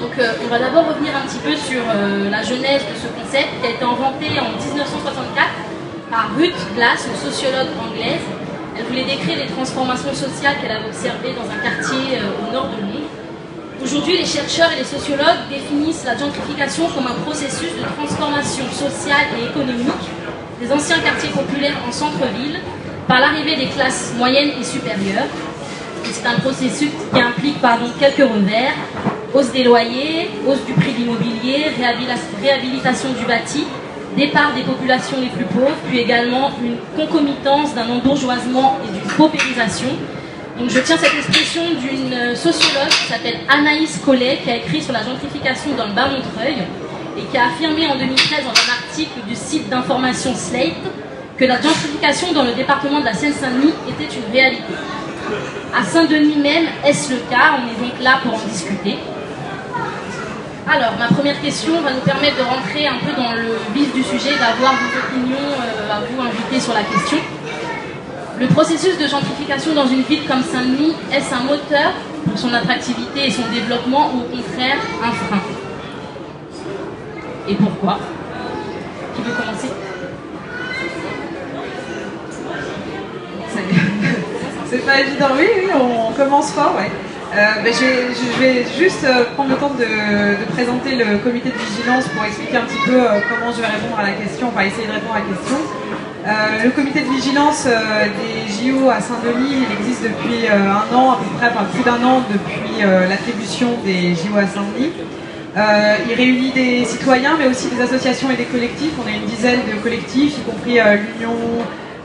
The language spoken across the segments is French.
Donc on va d'abord revenir un petit peu sur la genèse de ce concept qui a été inventé en 1964 par Ruth Glass, une sociologue anglaise. Elle voulait décrire les transformations sociales qu'elle avait observées dans un quartier au nord de Londres. Aujourd'hui, les chercheurs et les sociologues définissent la gentrification comme un processus de transformation sociale et économique des anciens quartiers populaires en centre-ville par l'arrivée des classes moyennes et supérieures. C'est un processus qui implique quelques revers: hausse des loyers, hausse du prix de l'immobilier, réhabilitation du bâti, départ des populations les plus pauvres, puis également une concomitance d'un embourgeoisement et d'une paupérisation. Donc je tiens cette expression d'une sociologue qui s'appelle Anaïs Collet, qui a écrit sur la gentrification dans le Bas-Montreuil et qui a affirmé en 2013 dans un article du site d'information Slate que la gentrification dans le département de la Seine-Saint-Denis était une réalité. À Saint-Denis même, est-ce le cas? On est donc là pour en discuter. Alors, ma première question va nous permettre de rentrer un peu dans le vif du sujet, d'avoir vos opinions à vous inviter sur la question. Le processus de gentrification dans une ville comme Saint-Denis, est-ce un moteur pour son attractivité et son développement ou au contraire un frein? Et pourquoi? Qui veut commencer? C'est pas évident, oui, on commence fort, ouais. Je vais juste prendre le temps de présenter le comité de vigilance pour expliquer un petit peu comment je vais répondre à la question, enfin essayer de répondre à la question. Le comité de vigilance des JO à Saint-Denis, il existe depuis un an, à peu près, enfin plus d'un an depuis l'attribution des JO à Saint-Denis. Il réunit des citoyens, mais aussi des associations et des collectifs. On a une dizaine de collectifs, y compris l'Union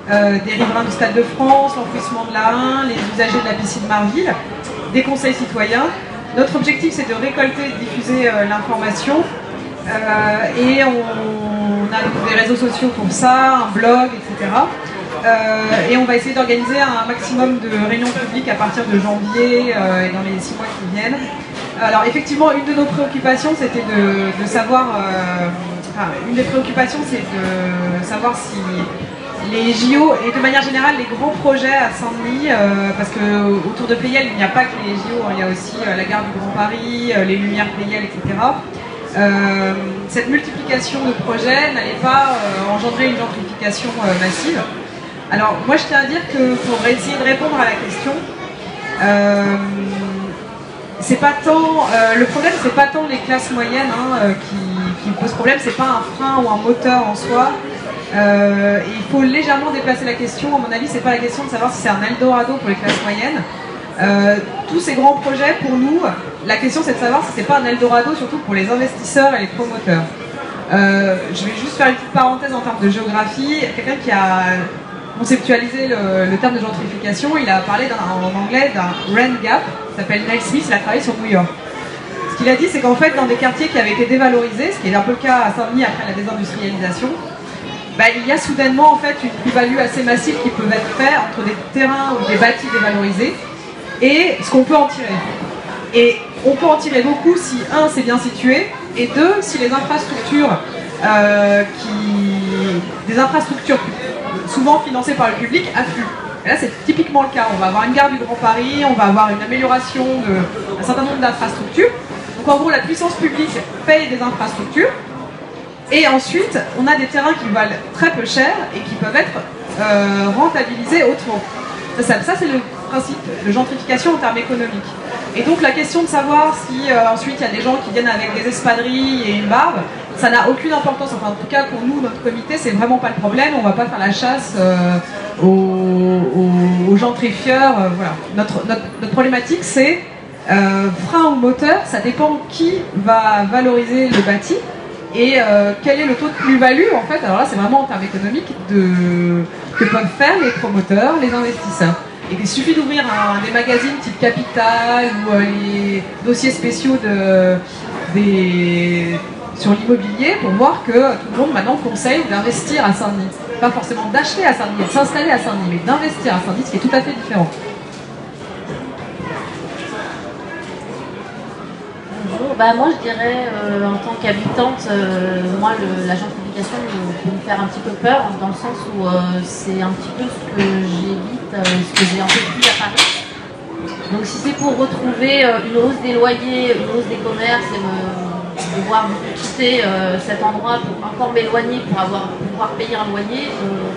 des riverains du Stade de France, l'enfouissement de la Hain, les usagers de la piscine Marville, des conseils citoyens. Notre objectif, c'est de récolter et de diffuser l'information. Et on a des réseaux sociaux pour ça, un blog, etc. Et on va essayer d'organiser un maximum de réunions publiques à partir de janvier et dans les 6 mois qui viennent. Alors effectivement, une de nos préoccupations, c'était de savoir... une des préoccupations, c'est de savoir si les JO, et de manière générale les grands projets à Saint-Denis, parce qu'autour de Pleyel, il n'y a pas que les JO, il y a aussi la gare du Grand Paris, les Lumières Pleyel, etc. Cette multiplication de projets n'allait pas engendrer une gentrification massive. Alors moi je tiens à dire que pour essayer de répondre à la question, c'est pas tant le problème, c'est pas tant les classes moyennes qui posent problème, c'est pas un frein ou un moteur en soi. Il faut légèrement déplacer la question. À mon avis, c'est pas la question de savoir si c'est un Eldorado pour les classes moyennes. Tous ces grands projets, pour nous, la question c'est de savoir si c'est pas un Eldorado, surtout pour les investisseurs et les promoteurs. Je vais juste faire une petite parenthèse en termes de géographie. Quelqu'un qui a conceptualisé le terme de gentrification, il a parlé en anglais d'un rent gap, qui s'appelle Neil Smith, il a travaillé sur New York. Ce qu'il a dit, c'est qu'en fait, dans des quartiers qui avaient été dévalorisés, ce qui est un peu le cas à Saint-Denis après la désindustrialisation, il y a soudainement en fait une plus-value assez massive qui peut être faite entre des terrains ou des bâtis dévalorisés et ce qu'on peut en tirer. Et on peut en tirer beaucoup si, un, c'est bien situé, et deux, si les infrastructures, des infrastructures souvent financées par le public, affluent. Et là, c'est typiquement le cas. On va avoir une gare du Grand Paris, on va avoir une amélioration d'un certain nombre d'infrastructures. Donc en gros, la puissance publique paye des infrastructures. Et ensuite, on a des terrains qui valent très peu cher et qui peuvent être rentabilisés autrement. Ça c'est le principe de gentrification en termes économiques. Et donc la question de savoir si ensuite il y a des gens qui viennent avec des espadrilles et une barbe, ça n'a aucune importance. Enfin, en tout cas, pour nous, notre comité, c'est vraiment pas le problème. On va pas faire la chasse aux gentrifieurs. Voilà. Notre problématique, c'est frein ou moteur, ça dépend qui va valoriser le bâti. Et quel est le taux de plus-value, en fait, alors là c'est vraiment en termes économiques, que peuvent faire les promoteurs, les investisseurs. Et il suffit d'ouvrir des magazines type Capital ou les dossiers spéciaux sur l'immobilier pour voir que tout le monde maintenant conseille d'investir à Saint-Denis. Pas forcément d'acheter à Saint-Denis, de s'installer à Saint-Denis, mais d'investir à Saint-Denis, ce qui est tout à fait différent. Moi je dirais en tant qu'habitante, moi la gentrification peut me faire un petit peu peur dans le sens où c'est un petit peu ce que j'évite, ce que j'ai un peu vu à Paris. Donc si c'est pour retrouver une hausse des loyers, une hausse des commerces et devoir quitter cet endroit pour encore m'éloigner pour pouvoir payer un loyer,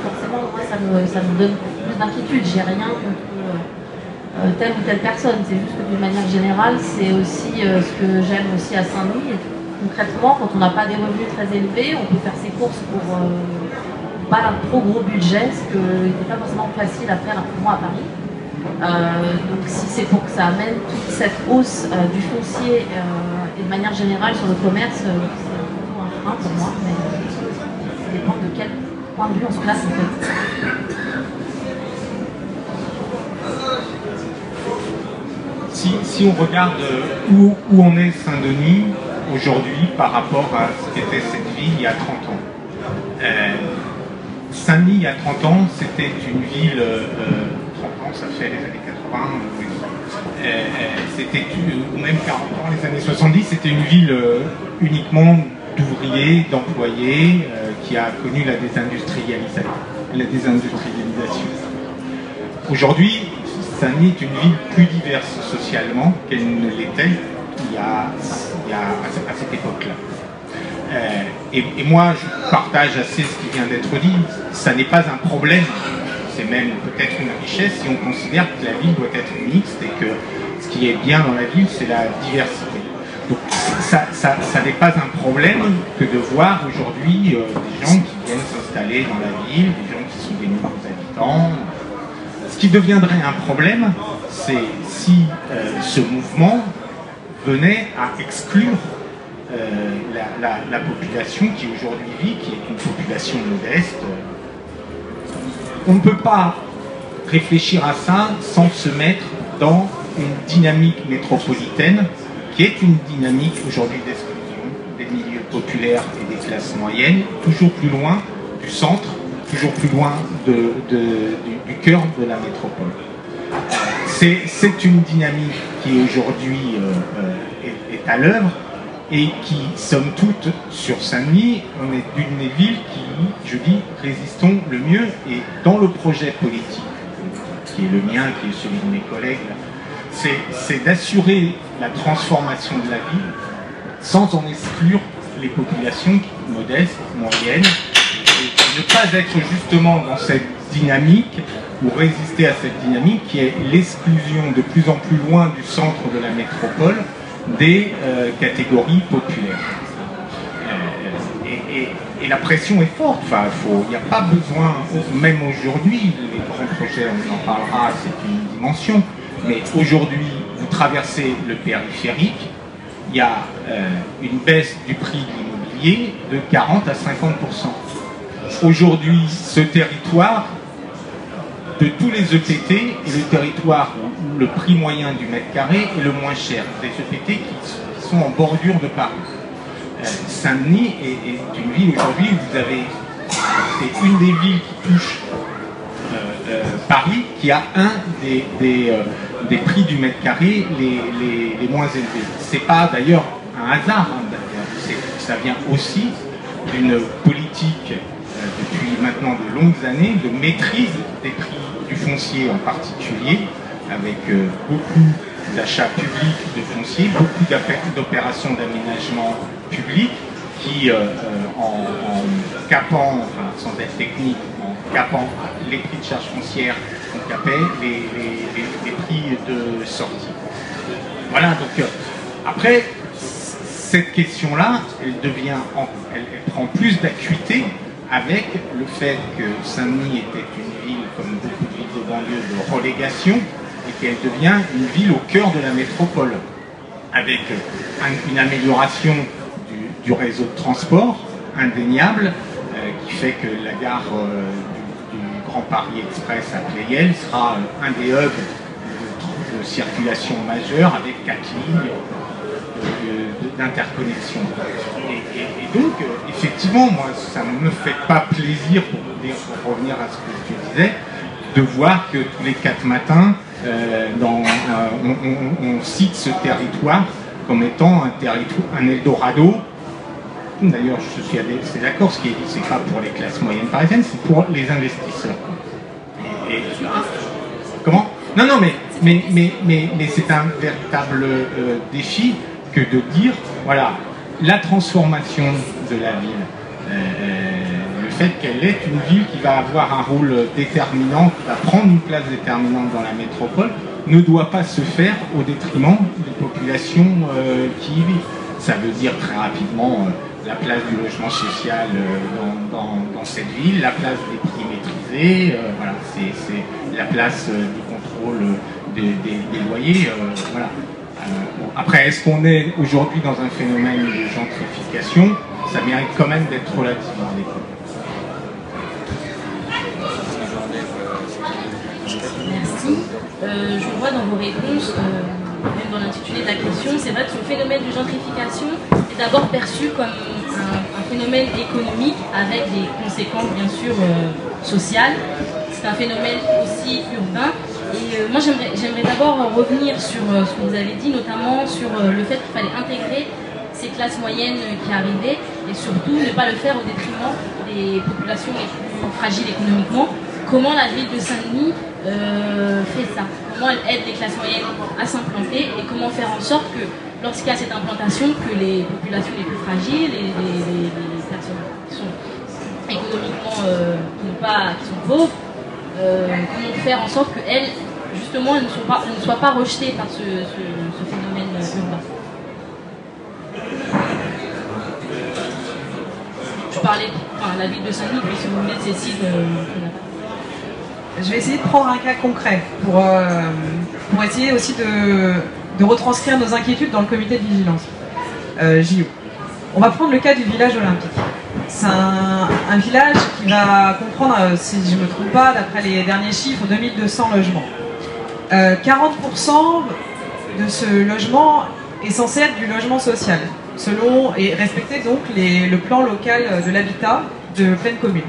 forcément moi ça me donne plus d'inquiétude. J'ai rien contre telle ou telle personne, c'est juste que d'une manière générale c'est aussi ce que j'aime aussi à Saint-Denis. Concrètement, quand on n'a pas des revenus très élevés, on peut faire ses courses pour pas un trop gros budget, ce qui n'était pas forcément facile à faire pour moi à Paris. Donc si c'est pour que ça amène toute cette hausse du foncier et de manière générale sur le commerce, c'est plutôt un frein pour moi, mais ça dépend de quel point de vue on se place en fait. Si on regarde où on est Saint-Denis aujourd'hui par rapport à ce qu'était cette ville il y a 30 ans. Saint-Denis il y a 30 ans, c'était une ville, 30 ans ça fait les années 80, c'était, ou même 40 ans, les années 70, c'était une ville uniquement d'ouvriers, d'employés, qui a connu la désindustrialisation. Aujourd'hui, Saint-Denis est une ville plus diverse socialement qu'elle ne l'était à cette époque-là. Et moi, je partage assez ce qui vient d'être dit. Ça n'est pas un problème, c'est même peut-être une richesse si on considère que la ville doit être mixte et que ce qui est bien dans la ville, c'est la diversité. Donc ça n'est pas un problème que de voir aujourd'hui des gens qui viennent s'installer dans la ville, des gens qui sont des nouveaux habitants. Ce qui deviendrait un problème, c'est si ce mouvement venait à exclure la population qui aujourd'hui vit, qui est une population modeste. On ne peut pas réfléchir à ça sans se mettre dans une dynamique métropolitaine qui est une dynamique aujourd'hui d'exclusion des milieux populaires et des classes moyennes, toujours plus loin du centre, toujours plus loin du cœur de la métropole. C'est une dynamique qui aujourd'hui est à l'œuvre et qui, somme toute, sur Saint-Denis, on est d'une des villes qui, je dis, résistons le mieux. Et dans le projet politique, qui est le mien, qui est celui de mes collègues, c'est d'assurer la transformation de la ville sans en exclure les populations modestes, moyennes, et ne pas être justement dans cette dynamique ou résister à cette dynamique qui est l'exclusion de plus en plus loin du centre de la métropole des catégories populaires. Et la pression est forte, enfin, il n'y a pas besoin, même aujourd'hui, les grands projets, on en parlera, c'est une dimension, mais aujourd'hui, vous traversez le périphérique, il y a une baisse du prix de l'immobilier de 40 à 50%. Aujourd'hui, ce territoire, de tous les EPT, est le territoire où le prix moyen du mètre carré est le moins cher. Des EPT qui sont en bordure de Paris. Saint-Denis est une ville aujourd'hui où vous avez, c'est une des villes qui touche Paris, qui a un des prix du mètre carré les moins élevés. C'est pas d'ailleurs un hasard, hein, ça vient aussi d'une politique depuis maintenant de longues années de maîtrise des prix du foncier en particulier, avec beaucoup d'achats publics de foncier, beaucoup d'opérations d'aménagement public qui, en capant, enfin, sans être technique, en capant les prix de charges foncières, on capait les prix de sortie. Voilà, donc après, cette question-là, elle prend plus d'acuité avec le fait que Saint-Denis était une ville, comme beaucoup de villes de banlieue, de relégation, et qu'elle devient une ville au cœur de la métropole, avec une amélioration du réseau de transport indéniable, qui fait que la gare du Grand Paris Express à Pleyel sera un des hubs de circulation majeure avec 4 lignes d'interconnexion. Et donc, effectivement, moi, ça ne me fait pas plaisir, pour revenir à ce que tu disais, de voir que tous les 4 matins, on cite ce territoire comme étant un Eldorado. D'ailleurs, je suis assez d'accord, ce qui est dit, c'est pas pour les classes moyennes parisiennes, c'est pour les investisseurs. Comment ? Non, non, mais c'est un véritable défi que de dire, voilà, la transformation de la ville, le fait qu'elle est une ville qui va avoir un rôle déterminant, qui va prendre une place déterminante dans la métropole, ne doit pas se faire au détriment des populations qui y vivent. Ça veut dire très rapidement la place du logement social dans cette ville, la place des prix maîtrisés, voilà, c'est la place du contrôle des loyers. Voilà. Bon, après, est-ce qu'on est aujourd'hui dans un phénomène de gentrification? Ça mérite quand même d'être relativisé. Merci. Je vois dans vos réponses, même dans l'intitulé de la question, c'est vrai que ce phénomène de gentrification est d'abord perçu comme un phénomène économique avec des conséquences bien sûr sociales. C'est un phénomène aussi urbain. Et moi j'aimerais d'abord revenir sur ce que vous avez dit, notamment sur le fait qu'il fallait intégrer ces classes moyennes qui arrivaient et surtout ne pas le faire au détriment des populations les plus fragiles économiquement. Comment la ville de Saint-Denis fait ça? Comment elle aide les classes moyennes à s'implanter et comment faire en sorte que lorsqu'il y a cette implantation, que les populations les plus fragiles et les personnes qui sont économiquement qui sont pauvres, comment faire en sorte qu'elles, justement, elles ne soient pas rejetées par ce phénomène urbain. Je parlais de la ville de Saint-Denis, puis si vous voulez de Cécile, je vais essayer de prendre un cas concret pour essayer aussi de retranscrire nos inquiétudes dans le comité de vigilance JO. On va prendre le cas du village olympique. C'est un village qui va comprendre, si je ne me trompe pas, d'après les derniers chiffres, 2200 logements. 40% de ce logement est censé être du logement social, selon et respecter donc le plan local de l'habitat de pleine commune.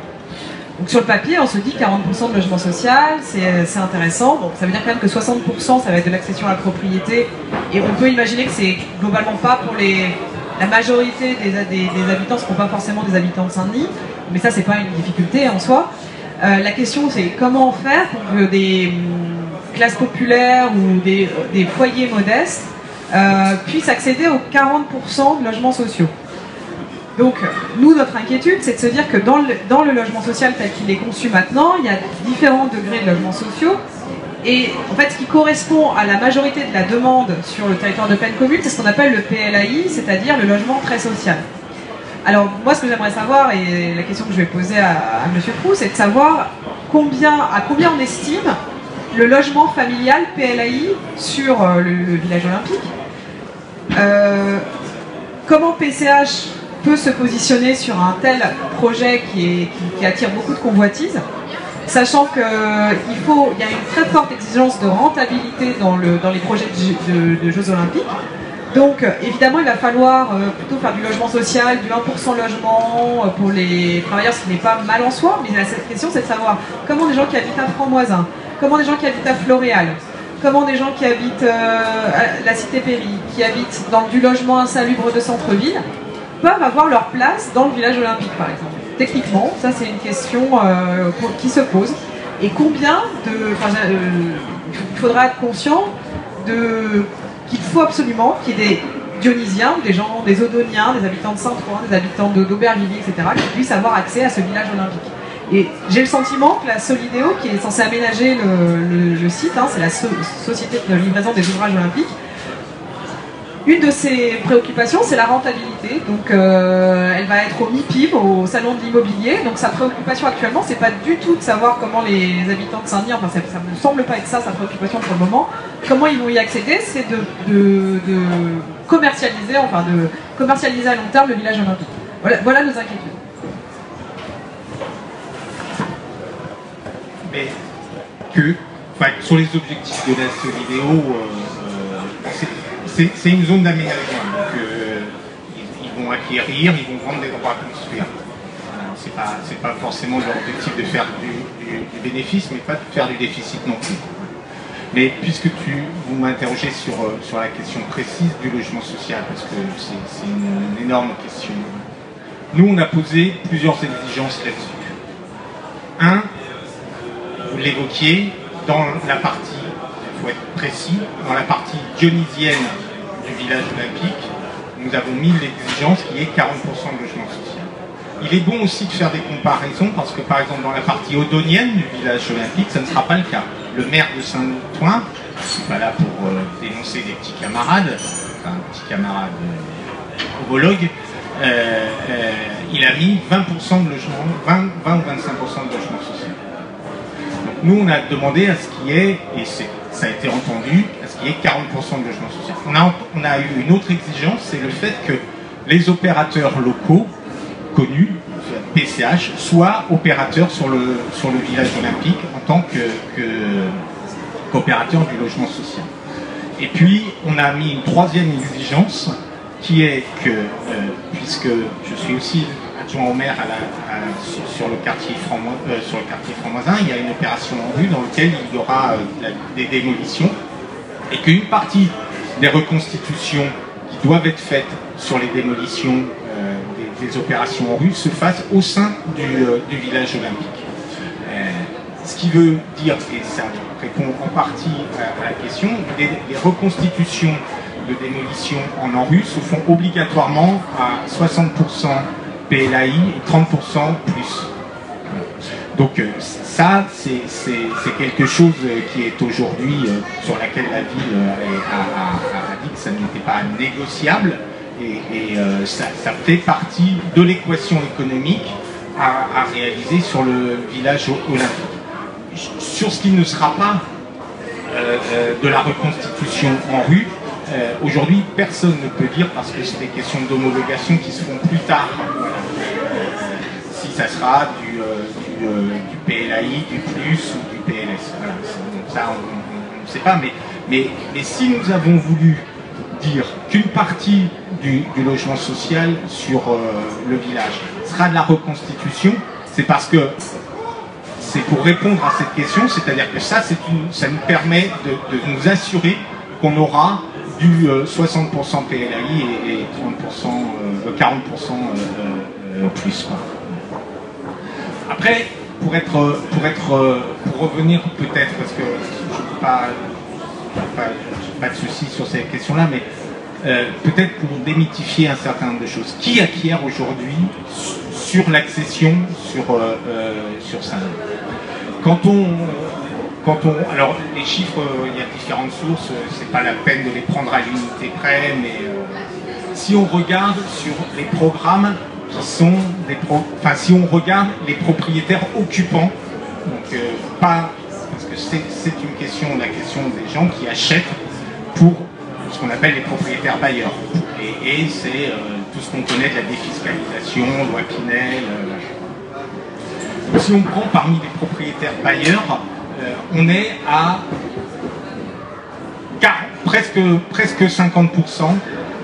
Donc sur le papier, on se dit 40% de logement social, c'est intéressant. Donc ça veut dire quand même que 60% ça va être de l'accession à la propriété. Et on peut imaginer que c'est globalement pas pour la majorité des habitants, ce ne sont pas forcément des habitants de Saint-Denis. Mais ça, c'est pas une difficulté en soi. La question, c'est comment faire pour que des classes populaires ou des foyers modestes puissent accéder aux 40% de logements sociaux. Donc, nous, notre inquiétude, c'est de se dire que dans le logement social tel qu'il est conçu maintenant, il y a différents degrés de logements sociaux. Et en fait, ce qui correspond à la majorité de la demande sur le territoire de pleine commune, c'est ce qu'on appelle le PLAI, c'est-à-dire le logement très social. Alors, moi, ce que j'aimerais savoir, et la question que je vais poser à M. Proust, c'est de savoir à combien on estime le logement familial PLAI sur le village olympique. Comment PCH peut se positionner sur un tel projet qui attire beaucoup de convoitises, sachant qu'il y a une très forte exigence de rentabilité dans les projets de Jeux Olympiques. Donc évidemment il va falloir plutôt faire du logement social, du 1% logement pour les travailleurs, ce qui n'est pas mal en soi, mais la question c'est de savoir comment des gens qui habitent à Franc-Moisin, comment des gens qui habitent à Floréal, comment des gens qui habitent à la Cité Péry, qui habitent dans du logement insalubre de centre-ville, peuvent avoir leur place dans le village olympique, par exemple. Techniquement, ça c'est une question qui se pose. Et combien il faudra être conscient qu'il faut absolument qu'il y ait des Dionysiens, des Odoniens, des habitants de Saint-Ouen, des habitants d'Aubervilliers, etc., qui puissent avoir accès à ce village olympique. Et j'ai le sentiment que la Solidéo, qui est censée aménager le site, c'est la société de livraison des ouvrages olympiques, une de ses préoccupations, c'est la rentabilité. Donc, elle va être au MIPIM, au salon de l'immobilier. Donc, sa préoccupation actuellement, c'est pas du tout de savoir comment les habitants de Saint-Denis, enfin, ça ne semble pas être ça sa préoccupation pour le moment. Comment ils vont y accéder, c'est de commercialiser, à long terme le village olympique. Voilà nos inquiétudes. Mais sur les objectifs de la Solidéo, c'est une zone d'aménagement. Donc, ils vont acquérir, ils vont vendre des droits à construire. C'est pas forcément leur objectif de faire du bénéfice, mais pas de faire du déficit non plus. Mais puisque vous m'interrogez sur la question précise du logement social, parce que c'est une énorme question. Nous, on a posé plusieurs exigences là-dessus. Un, vous l'évoquiez, dans la partie faut être précis. Dans la partie dionysienne du village olympique, nous avons mis l'exigence qui est 40% de logement social. Il est bon aussi de faire des comparaisons parce que par exemple dans la partie odonienne du village olympique, ça ne sera pas le cas. Le maire de Saint-Ouen, je ne suis pas là pour dénoncer des petits camarades, enfin petits camarades homologues, il a mis 20% de logement, 20 ou 25% de logement social. Donc nous on a demandé à ce qu'il y ait, et ça a été entendu, à ce qu'il y ait 40% de logement social. On a eu une autre exigence, c'est le fait que les opérateurs locaux connus, PCH, soient opérateurs sur le village olympique en tant qu'opérateur du logement social. Et puis on a mis une troisième exigence qui est que, puisque je suis aussi adjoint au maire sur le quartier franc-moisin, il y a une opération en vue dans laquelle il y aura des démolitions et qu'une partie des reconstitutions qui doivent être faites sur les démolitions des opérations en rue se fassent au sein du village olympique. Ce qui veut dire, et ça répond en partie à la question, les reconstitutions de démolition en rue se font obligatoirement à 60% PLAI et 30% plus. Donc ça, c'est quelque chose qui est aujourd'hui sur laquelle la ville a dit que ça n'était pas négociable et ça fait partie de l'équation économique à réaliser sur le village olympique. Sur ce qui ne sera pas de la reconstitution en rue, aujourd'hui, personne ne peut dire, parce que c'est des questions d'homologation qui se font plus tard, si ça sera du PLAI, du plus ou du PLS. Voilà. Donc ça, on ne sait pas. Mais si nous avons voulu dire qu'une partie du logement social sur le village sera de la reconstitution, c'est parce que c'est pour répondre à cette question, c'est-à-dire que ça nous permet de nous assurer qu'on aura du 60% PLAI et 30%, 40% plus. Quoi. Après, pour revenir peut-être, parce que je n'ai pas de souci sur ces questions-là, mais peut-être pour démythifier un certain nombre de choses. Qui acquiert aujourd'hui sur l'accession sur Saint-Denis ? Alors les chiffres, il y a différentes sources, c'est pas la peine de les prendre à l'unité près, mais si on regarde sur les programmes qui sont si on regarde les propriétaires occupants, donc pas, parce que c'est une question, la question des gens qui achètent pour ce qu'on appelle les propriétaires bailleurs, et c'est tout ce qu'on connaît de la défiscalisation, loi Pinel. Si on prend parmi les propriétaires bailleurs, on est à presque 50%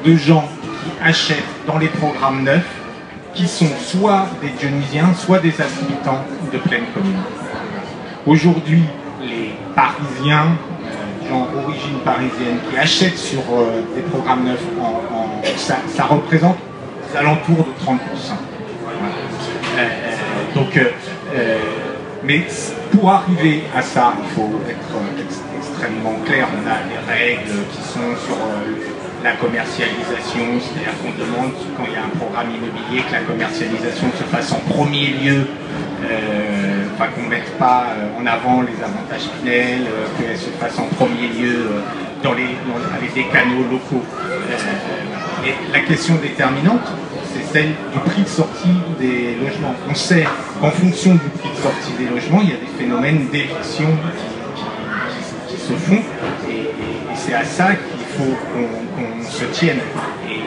de gens qui achètent dans les programmes neufs, qui sont soit des dionysiens, soit des habitants de pleine commune. Aujourd'hui, les Parisiens, gens d'origine parisienne, qui achètent sur des programmes neufs, ça représente aux alentours de 30%. Voilà. Mais pour arriver à ça, il faut être extrêmement clair. On a des règles qui sont sur la commercialisation, c'est-à-dire qu'on demande, quand il y a un programme immobilier, que la commercialisation se fasse en premier lieu, qu'on ne mette pas en avant les avantages Pinel, qu'elle se fasse en premier lieu avec des canaux locaux. Et la question déterminante, c'est celle du prix de sortie des logements. On sait qu'en fonction du prix de sortie des logements, il y a des phénomènes d'éviction qui se font, et c'est à ça qu'il faut qu'on se tienne. Et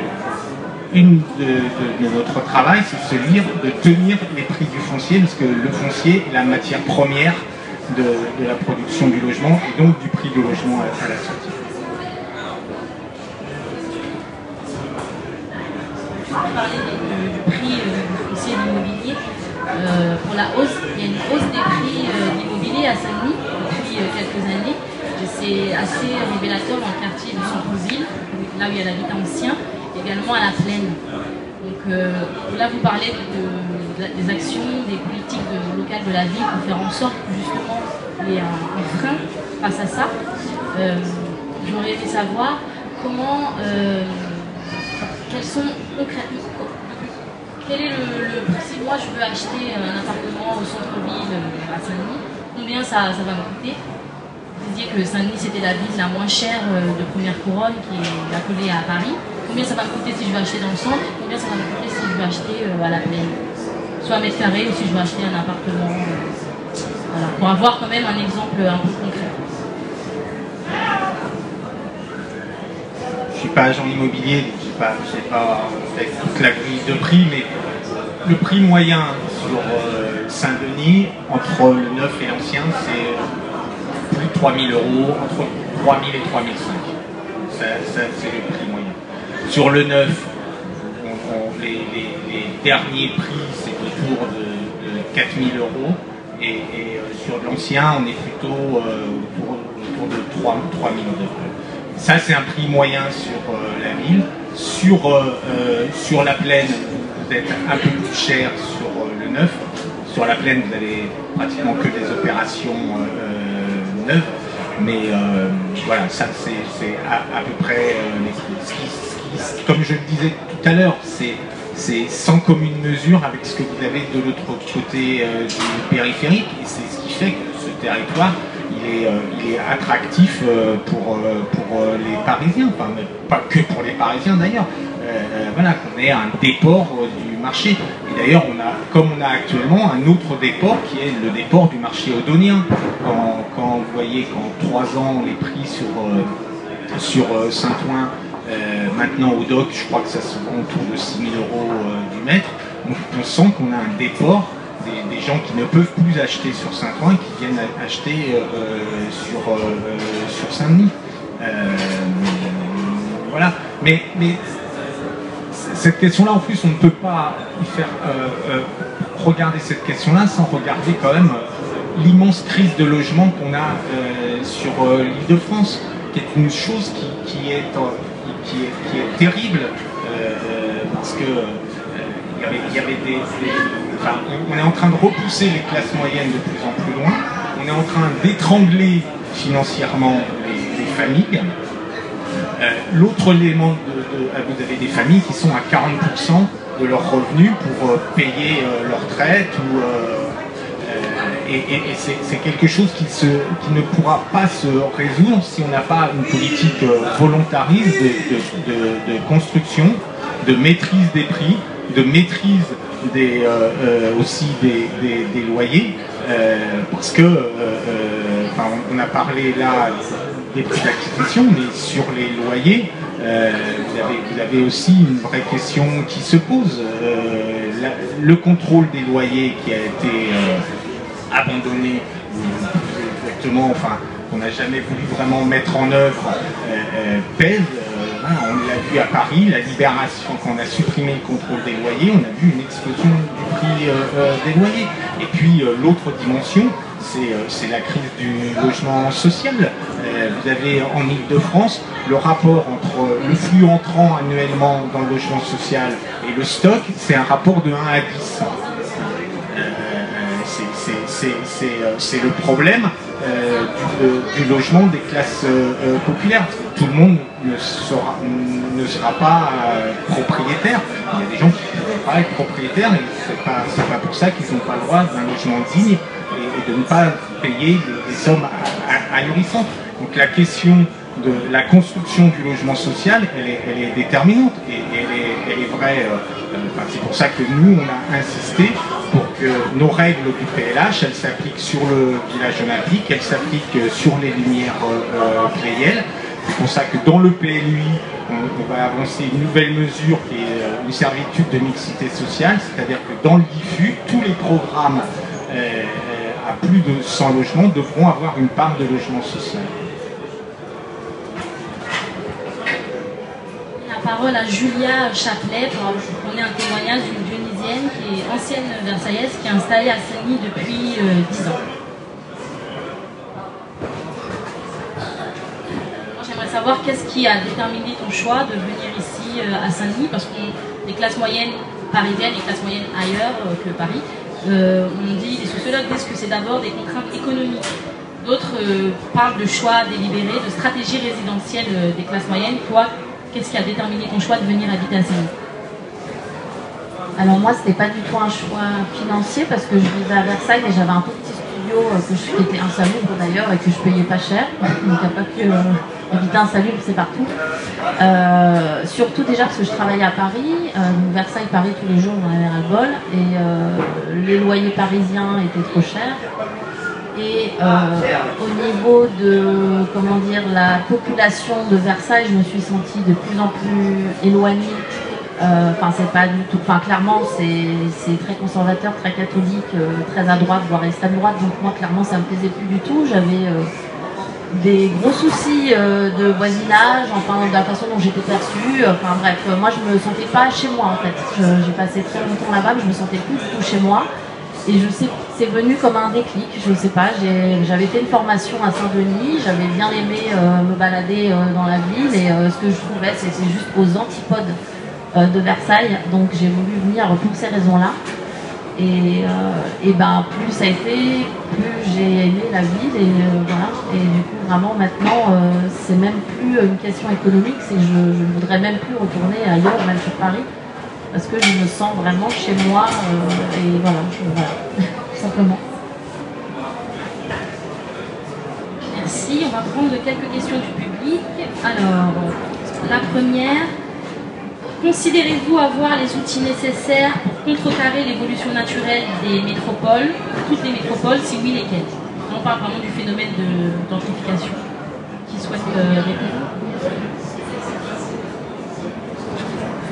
une de notre travail, c'est de tenir les prix du foncier, parce que le foncier est la matière première de la production du logement, et donc du prix du logement à la sortie. Parler du prix du foncier de l'immobilier. Pour la hausse, il y a une hausse des prix d'immobilier à Saint-Denis depuis quelques années. C'est assez révélateur dans le quartier du centre-ville, là où il y a l'habitat ancien, également à la plaine. Donc là, vous parlez des actions, des politiques locales de la ville pour faire en sorte que justement il y ait un frein face à ça. J'aurais aimé savoir comment, quels sont concrètement, quel est si moi je veux acheter un appartement au centre-ville à Saint-Denis, combien ça va me coûter? Vous disiez que Saint-Denis c'était la ville la moins chère de première couronne qui est accolée à Paris. Combien ça va me coûter si je veux acheter dans le centre? Combien ça va me coûter si je veux acheter à la plaine? Soit à mètre carré ou si je veux acheter un appartement. Voilà, pour avoir quand même un exemple un peu concret. Je ne suis pas agent immobilier, je n'ai pas fait toute la grille de prix, mais le prix moyen sur Saint-Denis, entre le neuf et l'ancien, c'est plus de 3 000 €, entre 3 000 et 3 500. Ça, c'est le prix moyen. Sur le neuf, les derniers prix, c'est autour de 4 000 €. Et sur l'ancien, on est plutôt autour de 3 000 €. Ça, c'est un prix moyen sur la ville. Sur la plaine, vous êtes un peu plus cher sur le neuf. Sur la plaine, vous avez pratiquement que des opérations neuves. Mais voilà, ça, c'est à peu près les prix. Comme je le disais tout à l'heure, c'est sans commune mesure avec ce que vous avez de l'autre côté du périphérique, et c'est ce qui fait que ce territoire il est attractif pour les Parisiens, enfin pas que pour les Parisiens d'ailleurs. Voilà, qu'on ait un déport du marché. Et d'ailleurs, comme on a actuellement un autre déport qui est le déport du marché odonien. Quand vous voyez qu'en 3 ans les prix sur Saint-Ouen, maintenant au DOC, je crois que ça se vend autour de 6 000 € du mètre. On sent qu'on a un déport des gens qui ne peuvent plus acheter sur Saint-Ouen, qui viennent acheter sur Saint-Denis. Voilà. Mais cette question-là, en plus, on ne peut pas y faire regarder cette question-là sans regarder quand même l'immense crise de logement qu'on a sur l'Île-de-France, qui est une chose qui est terrible, parce que il y avait enfin, on est en train de repousser les classes moyennes de plus en plus loin, on est en train d'étrangler financièrement les familles. L'autre élément, vous avez des familles qui sont à 40% de leurs revenus pour payer leur retraite, et c'est quelque chose qui ne pourra pas se résoudre si on n'a pas une politique volontariste de construction, de maîtrise des prix, de maîtrise aussi des loyers, parce que enfin, on a parlé là des prix d'acquisition, mais sur les loyers, vous avez aussi une vraie question qui se pose. Le contrôle des loyers qui a été abandonné, exactement, enfin, qu'on n'a jamais voulu vraiment mettre en œuvre, pèse. On l'a vu à Paris, la libération, quand on a supprimé le contrôle des loyers, on a vu une explosion du prix des loyers. Et puis l'autre dimension, c'est la crise du logement social. Vous avez en Île-de-France le rapport entre le flux entrant annuellement dans le logement social et le stock, c'est un rapport de 1 à 10. C'est le problème du logement des classes populaires. Tout le monde ne sera pas propriétaire. Il y a des gens qui ne pourront pas être propriétaires, et c'est pas pour ça qu'ils n'ont pas le droit d'un logement digne et de ne pas payer des sommes ahurissantes. Donc la question de la construction du logement social, elle est déterminante, et elle est vraie. Enfin, c'est pour ça que nous, on a insisté pour que nos règles du PLH, elles s'appliquent sur le village olympique, elles s'appliquent sur les lumières Pleyel. C'est pour ça que dans le PLUI, on va avancer une nouvelle mesure qui est une servitude de mixité sociale, c'est-à-dire que dans le diffus, tous les programmes à plus de 100 logements devront avoir une part de logement social. La parole à Julia Chaplet pour donner un témoignage d'une Dionysienne qui est ancienne Versaillaise, qui est installée à Saint-Denis depuis 10 ans. Moi, j'aimerais savoir qu'est-ce qui a déterminé ton choix de venir ici à Saint-Denis, parce que les classes moyennes parisiennes, les classes moyennes ailleurs que Paris, on dit, les sociologues disent que c'est d'abord des contraintes économiques D'autres parlent de choix délibérés, de stratégie résidentielle des classes moyennes. Toi, qu'est-ce qui a déterminé ton choix de venir habiter à Saint-Louis? Alors moi, c'était pas du tout un choix financier parce que je vivais à Versailles et j'avais un tout petit studio qui était insalubre d'ailleurs et que je payais pas cher. Donc il n'y a pas que habiter insalubre, c'est partout. Surtout déjà parce que je travaillais à Paris, Versailles, Paris tous les jours, on avait ras-le-bol et les loyers parisiens étaient trop chers. Et au niveau de, comment dire, la population de Versailles, je me suis sentie de plus en plus éloignée. Enfin, c'est pas du tout. Enfin, clairement, c'est très conservateur, très catholique, très à droite, voire extrême droite. Donc moi, clairement, ça me plaisait plus du tout. J'avais des gros soucis de voisinage, enfin, de la façon dont j'étais perçue. Enfin bref, moi, je me sentais pas chez moi en fait. J'ai passé très longtemps là-bas, mais je me sentais plus du tout chez moi. Et je sais, c'est venu comme un déclic, je sais pas, j'avais fait une formation à Saint-Denis, j'avais bien aimé me balader dans la ville et ce que je trouvais c'était juste aux antipodes de Versailles, donc j'ai voulu venir pour ces raisons-là. Et ben plus ça a été, plus j'ai aimé la ville et voilà. Et du coup vraiment maintenant c'est même plus une question économique, c'est que je ne voudrais même plus retourner ailleurs, même sur Paris. Parce que je me sens vraiment chez moi et voilà, tout simplement. Merci, on va prendre quelques questions du public. Alors, la première, considérez-vous avoir les outils nécessaires pour contrecarrer l'évolution naturelle des métropoles, toutes les métropoles, si oui, lesquelles? On parle vraiment du phénomène de gentrification. Qui souhaite répondre?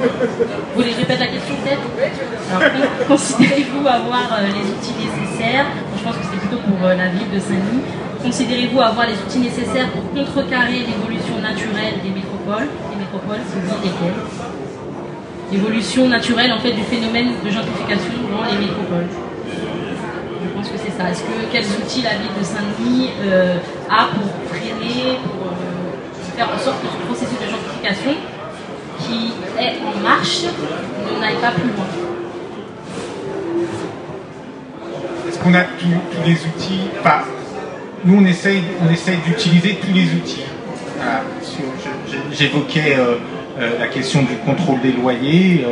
Vous voulez que je répète la question peut-être? Alors, considérez-vous avoir les outils nécessaires? Je pense que c'est plutôt pour la ville de Saint-Louis. Considérez-vous avoir les outils nécessaires pour contrecarrer l'évolution naturelle des métropoles? Les métropoles, c'est oui, lesquelles? L'évolution naturelle en fait du phénomène de gentrification dans les métropoles. Je pense que c'est ça. Quels outils la ville de Saint-Louis a pour freiner, pour faire en sorte que ce processus de gentrification qui est en marche ne n'aille pas plus loin? Est-ce qu'on a tous les outils? Enfin, nous on essaye d'utiliser tous les outils. Voilà. J'évoquais la question du contrôle des loyers.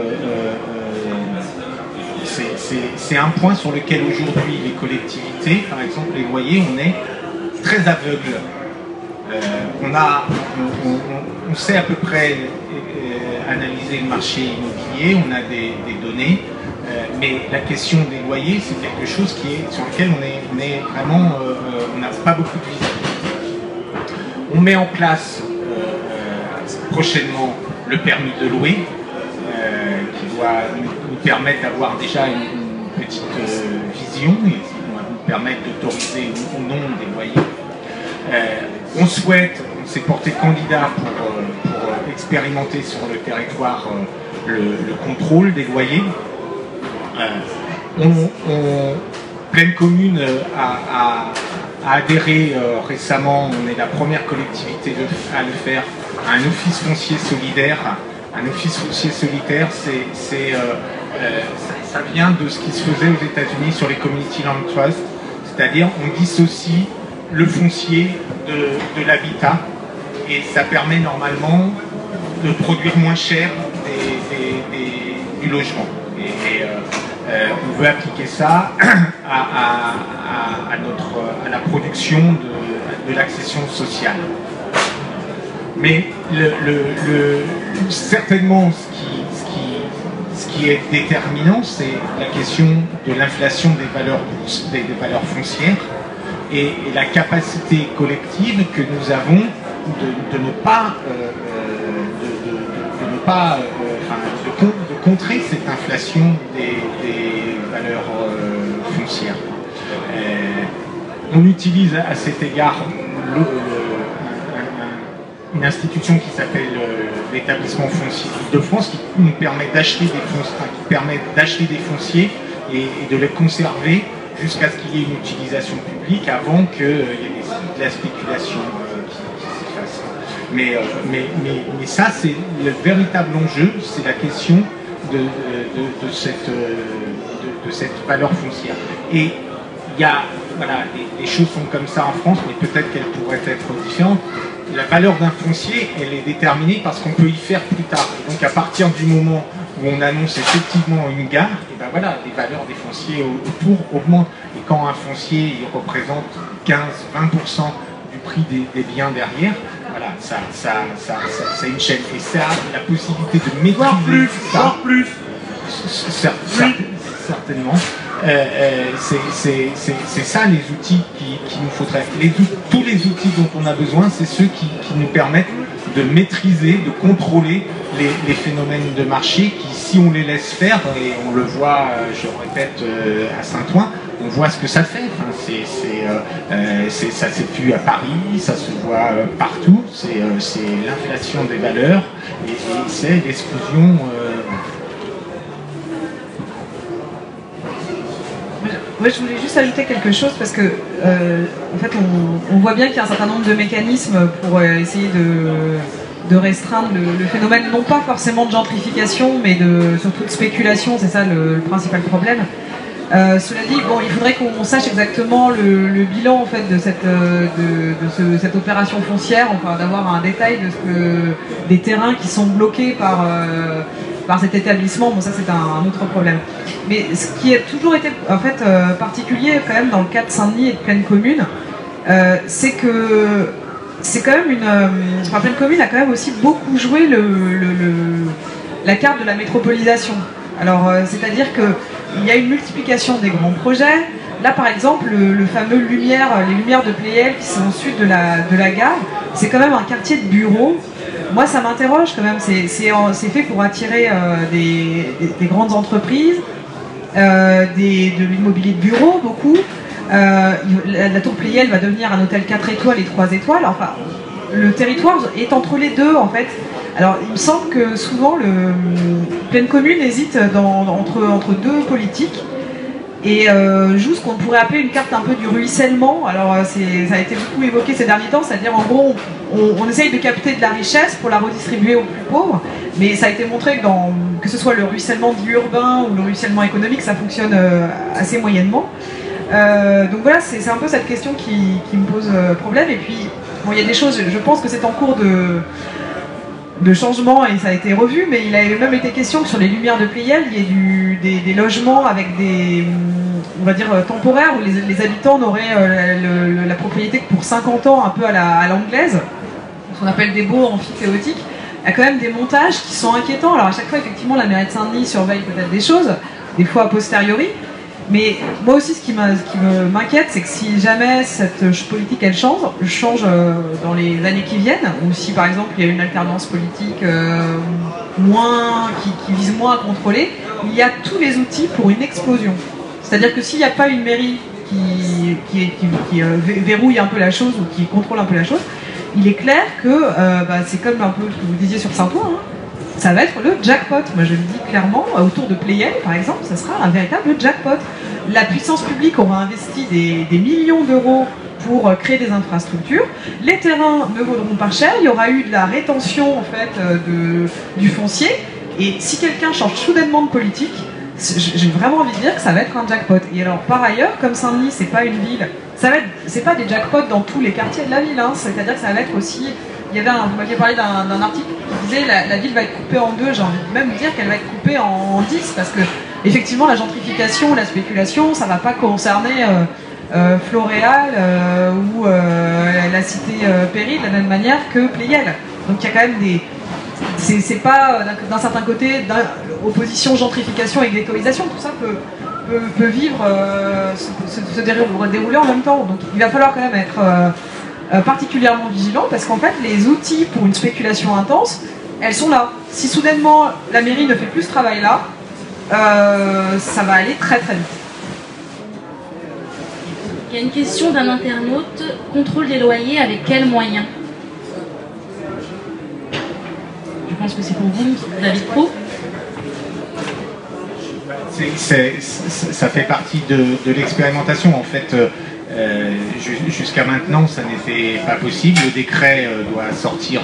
C'est un point sur lequel aujourd'hui les collectivités, par exemple les loyers, on est très aveugles. On sait à peu près analyser le marché immobilier, on a des données, mais la question des loyers, c'est quelque chose sur lequel on est vraiment, on n'a pas beaucoup de visibilité. On met en place prochainement le permis de louer, qui doit nous permettre d'avoir déjà une petite vision et qui doit nous permettre d'autoriser ou non des loyers. On s'est porté candidat pour expérimenter sur le territoire le contrôle des loyers. Pleine Commune a adhéré récemment, on est la première collectivité à le faire, à un office foncier solidaire. Un office foncier solidaire, ça vient de ce qui se faisait aux États-Unis sur les Community Land Trusts, c'est-à-dire on dissocie le foncier de l'habitat et ça permet normalement de produire moins cher du logement. Et on veut appliquer ça à la production de l'accession sociale. Mais certainement ce qui est déterminant, c'est la question de l'inflation des valeurs foncières et la capacité collective que nous avons de contrer cette inflation des valeurs foncières. On utilise à cet égard une institution qui s'appelle l'établissement foncier de France, qui nous permet d'acheter des fonciers et de les conserver jusqu'à ce qu'il y ait une utilisation publique avant qu'il y ait de la spéculation qui s'efface. Mais ça, c'est le véritable enjeu, c'est la question de cette valeur foncière. Et y a, voilà, les choses sont comme ça en France, mais peut-être qu'elles pourraient être différentes. La valeur d'un foncier, elle est déterminée parce qu'on peut y faire plus tard. Et donc à partir du moment où on annonce effectivement une gare, et ben voilà, les valeurs des fonciers autour augmentent. Et quand un foncier il représente 15-20% du prix des biens derrière, voilà, c'est une chaîne. Et ça a la possibilité de maîtriser voire plus. Certainement. C'est ça les outils qu'il nous faudrait. Tous les outils dont on a besoin, c'est ceux qui nous permettent de maîtriser, de contrôler les phénomènes de marché qui, si on les laisse faire, et on le voit, je répète, à Saint-Ouen, on voit ce que ça fait. Enfin, ça s'est vu à Paris, ça se voit partout. C'est l'inflation des valeurs et c'est l'explosion. Moi, je voulais juste ajouter quelque chose parce que, en fait, on voit bien qu'il y a un certain nombre de mécanismes pour essayer de restreindre le phénomène, non pas forcément de gentrification, mais surtout de spéculation. C'est ça le principal problème. Cela dit, bon, il faudrait qu'on sache exactement le bilan en fait de cette opération foncière, enfin d'avoir un détail des terrains qui sont bloqués par cet établissement. Bon, ça c'est un autre problème. Mais ce qui a toujours été en fait particulier quand même dans le cas de Saint-Denis et de Plaine Commune, c'est que c'est quand même Plaine Commune a quand même aussi beaucoup joué la carte de la métropolisation. Alors, c'est-à-dire qu'il y a une multiplication des grands projets. Là, par exemple, le fameux les Lumières de Pleyel qui sont au sud de la gare, c'est quand même un quartier de bureaux. Moi, ça m'interroge quand même. C'est fait pour attirer des grandes entreprises, de l'immobilier de bureau, beaucoup. La tour Pleyel va devenir un hôtel 4 étoiles et 3 étoiles. Enfin, le territoire est entre les deux, en fait. Alors, il me semble que souvent, Plaine Commune hésite entre deux politiques et joue ce qu'on pourrait appeler une carte un peu du ruissellement. Alors, ça a été beaucoup évoqué ces derniers temps, c'est-à-dire, en gros, on essaye de capter de la richesse pour la redistribuer aux plus pauvres, mais ça a été montré que ce soit le ruissellement dit urbain ou le ruissellement économique, ça fonctionne assez moyennement. Donc voilà, c'est un peu cette question qui me pose problème. Et puis, bon, il y a des choses, je pense que c'est en cours de changement et ça a été revu, mais il avait même été question que sur les Lumières de Pleyel, il y ait des logements avec on va dire, temporaires, où les habitants n'auraient la propriété que pour 50 ans, un peu à l'anglaise, ce qu'on appelle des baux amphithéotiques. Il y a quand même des montages qui sont inquiétants. Alors à chaque fois, effectivement, la mairie de Saint-Denis surveille peut-être des choses, des fois a posteriori. Mais moi aussi, ce qui m'inquiète, c'est que si jamais cette politique elle change dans les années qui viennent, ou si par exemple il y a une alternance politique qui vise moins à contrôler, il y a tous les outils pour une explosion. C'est-à-dire que s'il n'y a pas une mairie qui verrouille un peu la chose ou qui contrôle un peu la chose, il est clair que c'est comme un peu ce que vous disiez sur Saint-Ouen, hein, ça va être le jackpot. Moi je le dis clairement, autour de Pleyel par exemple, ça sera un véritable jackpot. La puissance publique aura investi des millions d'euros pour créer des infrastructures. Les terrains ne vaudront pas cher, il y aura eu de la rétention en fait du foncier. Et si quelqu'un change soudainement de politique, j'ai vraiment envie de dire que ça va être un jackpot. Et alors par ailleurs, comme Saint-Denis c'est pas une ville, c'est pas des jackpots dans tous les quartiers de la ville, hein. C'est-à-dire que ça va être aussi. Vous m'aviez parlé d'un article qui disait la ville va être coupée en deux. J'ai envie de même dire qu'elle va être coupée en 10 parce que effectivement la gentrification, la spéculation, ça va pas concerner Floréal ou la cité Péry de la même manière que Pleyel. Donc il y a quand même c'est pas d'un certain côté opposition gentrification et ghettoisation, tout ça peut vivre se dérouler en même temps. Donc il va falloir quand même être particulièrement vigilant parce qu'en fait les outils pour une spéculation intense, elles sont là. Si soudainement la mairie ne fait plus ce travail là, ça va aller très très vite. Il y a une question d'un internaute. Contrôle des loyers avec quels moyens? Je pense que c'est pour vous, David Pro. Ça fait partie de l'expérimentation en fait. Jusqu'à maintenant, ça n'était pas possible. Le décret doit sortir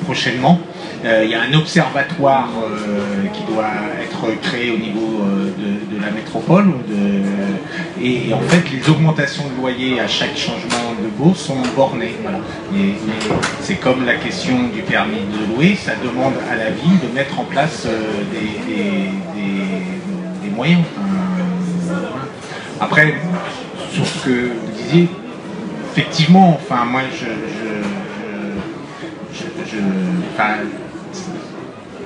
prochainement. Il y a un observatoire qui doit être créé au niveau de la métropole. Et en fait, les augmentations de loyer à chaque changement de bourse sont bornées. Voilà. Mais c'est comme la question du permis de louer, ça demande à la ville de mettre en place des moyens. Après, sur ce que vous disiez, effectivement, enfin, moi,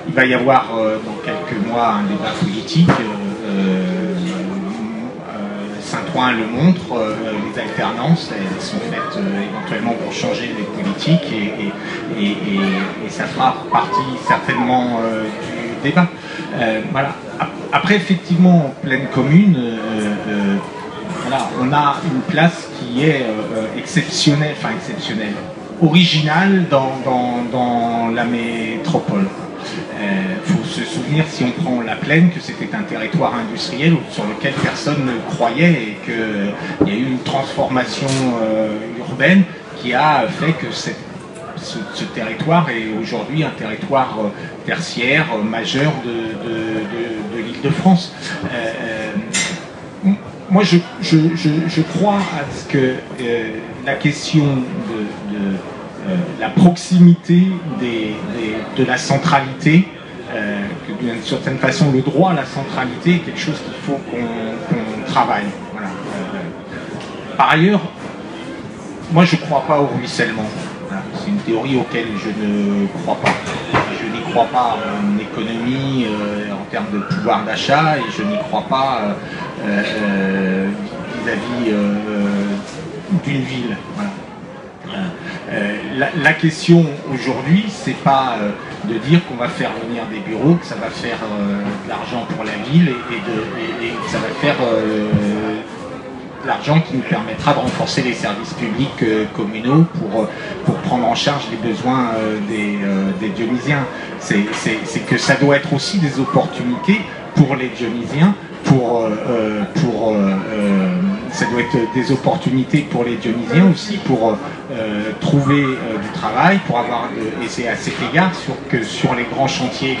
il va y avoir dans quelques mois un débat politique. Saint-Ouen le montre, les alternances, elles sont faites éventuellement pour changer les politiques et ça fera partie certainement du débat. Voilà. Après, effectivement, en pleine commune, voilà, on a une place qui est exceptionnelle, originale dans la métropole. Faut se souvenir, si on prend la Plaine, que c'était un territoire industriel sur lequel personne ne croyait et qu'il y a eu une transformation urbaine qui a fait que ce territoire est aujourd'hui un territoire tertiaire majeur de l'Île-de-France. Moi, je crois à ce que la question de la proximité de la centralité, que d'une certaine façon le droit à la centralité est quelque chose qu'il faut qu'on travaille. Voilà. Par ailleurs, moi je ne crois pas au ruissellement. Voilà. C'est une théorie auquel je ne crois pas. Je n'y crois pas en économie, en termes de pouvoir d'achat, et je n'y crois pas vis-à-vis d'une ville. Voilà. La question aujourd'hui, c'est pas de dire qu'on va faire venir des bureaux, que ça va faire de l'argent pour la ville et que ça va faire de l'argent qui nous permettra de renforcer les services publics communaux pour prendre en charge les besoins des Dionysiens. C'est que ça doit être aussi des opportunités pour les Dionysiens, ça doit être des opportunités pour les Dionysiens aussi pour trouver du travail, pour avoir et c'est à cet égard que sur les grands chantiers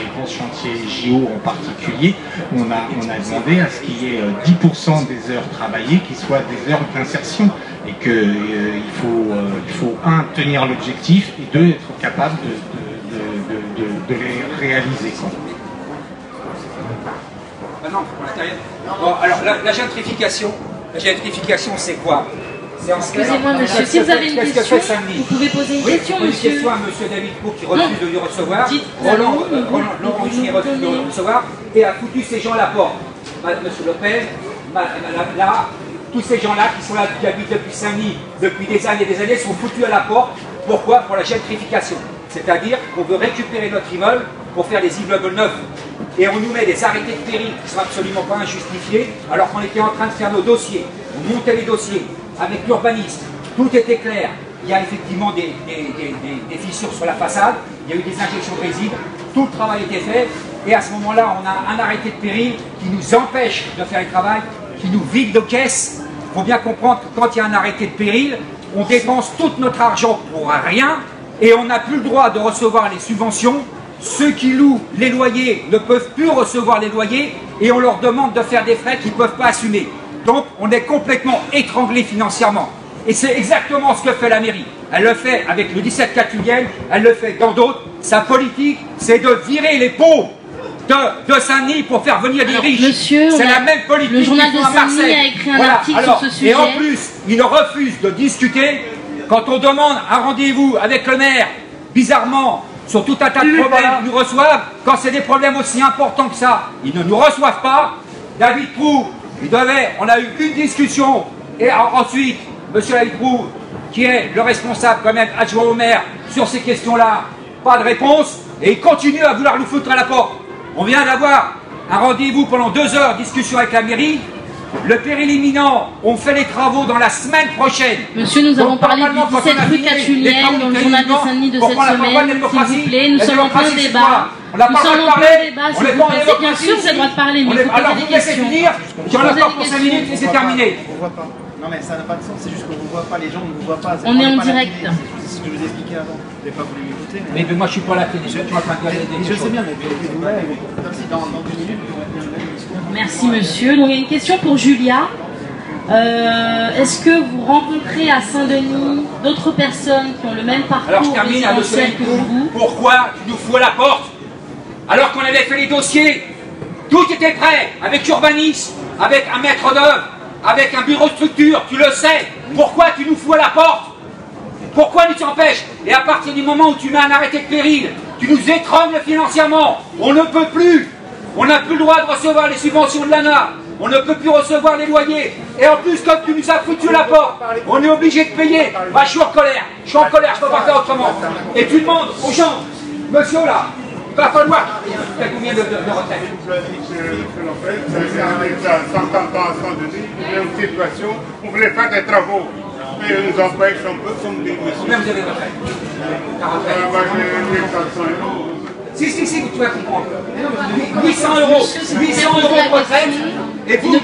JO en particulier, on a demandé à ce qu'il y ait 10% des heures travaillées qui soient des heures d'insertion et qu'il faut un, tenir l'objectif et deux, être capable de les réaliser, quoi. Non, bon, alors la gentrification, c'est quoi? Excusez-moi, monsieur, si vous avez une question, vous pouvez poser une question, monsieur. Une question à monsieur David Pro qui refuse de lui recevoir, Roland qui refuse de lui recevoir, et a foutu ces gens à la porte. Monsieur Lopez, là, tous ces gens-là qui sont là, qui habitent depuis Saint-Denis, depuis des années, sont foutus à la porte. Pourquoi? Pour la gentrification. C'est-à-dire qu'on veut récupérer notre immeuble pour faire des immeubles neufs. Et on nous met des arrêtés de péril qui sont absolument pas injustifiés, alors qu'on était en train de faire nos dossiers. On montait les dossiers avec l'urbaniste, tout était clair. Il y a effectivement des fissures sur la façade, il y a eu des injections de résine, tout le travail était fait, et à ce moment-là, on a un arrêté de péril qui nous empêche de faire le travail, qui nous vide de caisse. Il faut bien comprendre que quand il y a un arrêté de péril, on dépense tout notre argent pour rien, et on n'a plus le droit de recevoir les subventions. Ceux qui louent les loyers ne peuvent plus recevoir les loyers et on leur demande de faire des frais qu'ils ne peuvent pas assumer. Donc on est complètement étranglé financièrement. Et c'est exactement ce que fait la mairie. Elle le fait avec le 17 Catulienne, elle le fait dans d'autres. Sa politique, c'est de virer les pauvres de Saint-Denis pour faire venir des riches. C'est la même politique. Le journal de Saint-Denis a écrit un article sur ce sujet. Et en plus, il refuse de discuter. Quand on demande un rendez-vous avec le maire, bizarrement, sur tout un tas de problèmes, ils nous reçoivent. Quand c'est des problèmes aussi importants que ça, ils ne nous reçoivent pas. David Proulx, on a eu une discussion, et ensuite, monsieur David Proulx, qui est le responsable quand même adjoint au maire sur ces questions-là, pas de réponse, et il continue à vouloir nous foutre à la porte. On vient d'avoir un rendez-vous pendant 2 heures, discussion avec la mairie. Le péril imminent, on fait les travaux dans la semaine prochaine. Monsieur, nous avons parlé du 17 rue Catulienne dans le journal de Saint-Denis de cette semaine. S'il vous plaît, nous sommes en plein débat. Nous sommes en plein débat, s'il vous plaît. Bien sûr, vous avez le droit de parler, mais il faut poser des questions. J'en ai encore pour 5 minutes et c'est terminé. Non mais ça n'a pas de sens, c'est juste qu'on ne vous voit pas, les gens ne vous voient pas. On est en direct. C'est ce que je vous ai expliqué avant. Vous n'avez pas voulu m'écouter. Mais moi je suis pas à la télé, tu m'as pas regardé des Je sais bien, mais vous là, comme si dans 2 minutes, vous avez un même discours. Merci monsieur. Donc il y a une question pour Julia. Est-ce que vous rencontrez à Saint-Denis d'autres personnes qui ont le même parcours Alors je termine à résidentiel que vous? Pourquoi tu nous fous à la porte alors qu'on avait fait les dossiers? Tout était prêt, avec urbanisme, avec un maître d'œuvre, avec un bureau de structure, tu le sais. Pourquoi tu nous fous à la porte? Pourquoi tu t'empêches? Et à partir du moment où tu mets un arrêté de péril, tu nous étrangles financièrement. On ne peut plus. On n'a plus le droit de recevoir les subventions de l'ANA. On ne peut plus recevoir les loyers. Et en plus, comme tu nous as foutu à la porte, on est obligé de payer. Bah, je suis en colère. Je suis en colère, je ne peux pas faire autrement. Et tu demandes aux gens, monsieur là, il va falloir. Tu as combien de retraite? Monsieur Lopez, c'est avec 50 ans à Saint-Denis, il y a une situation, on voulait faire des travaux. Mais on nous empêche un peu, comme dit monsieur. Combien vous avez de retraite? Moi j'ai 1500 euros. Si, tu vas comprendre. 800 euros de retraite, et vous,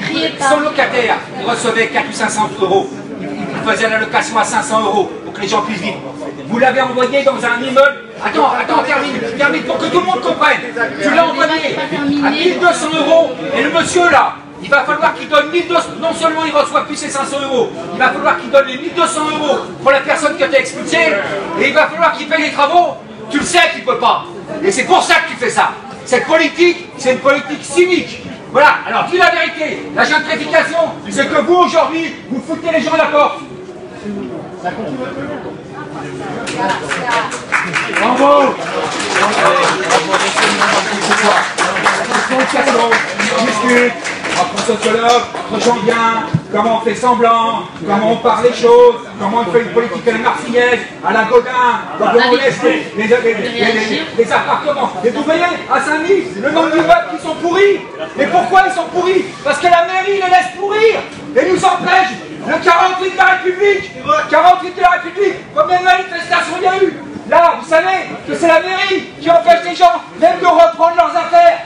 son locataire, il recevait 400 ou 500 euros. Il faisait la location à 500 euros pour que les gens puissent vivre. Vous l'avez envoyé dans un immeuble. Attends, termine pour que tout le monde comprenne. Tu l'as envoyé à 1200 euros, et le monsieur là, il va falloir qu'il donne 1200, non seulement il reçoit plus ses 500 euros, il va falloir qu'il donne les 1200 euros pour la personne que tu as expulsée, et il va falloir qu'il paye les travaux. Tu le sais qu'il ne peut pas. Et c'est pour ça que tu fais ça. Cette politique, c'est une politique cynique. Voilà, alors dis la vérité. La gentrification, c'est que vous aujourd'hui, vous foutez les gens à la porte. Bravo. On discute entre sociologues, entre gens bien, comment on fait semblant, comment on parle les choses, comment on fait une politique à la Marseillaise, à la Godin, comment on laisse les appartements. Et vous voyez, à Saint-Denis, le nombre d'immeubles qui sont pourris. Et pourquoi ils sont pourris? Parce que la mairie les laisse pourrir et nous empêche le 48 de la République. 48 de la République, combien de manifestations il y a eu? Là, vous savez que c'est la mairie qui empêche les gens même de reprendre leurs affaires.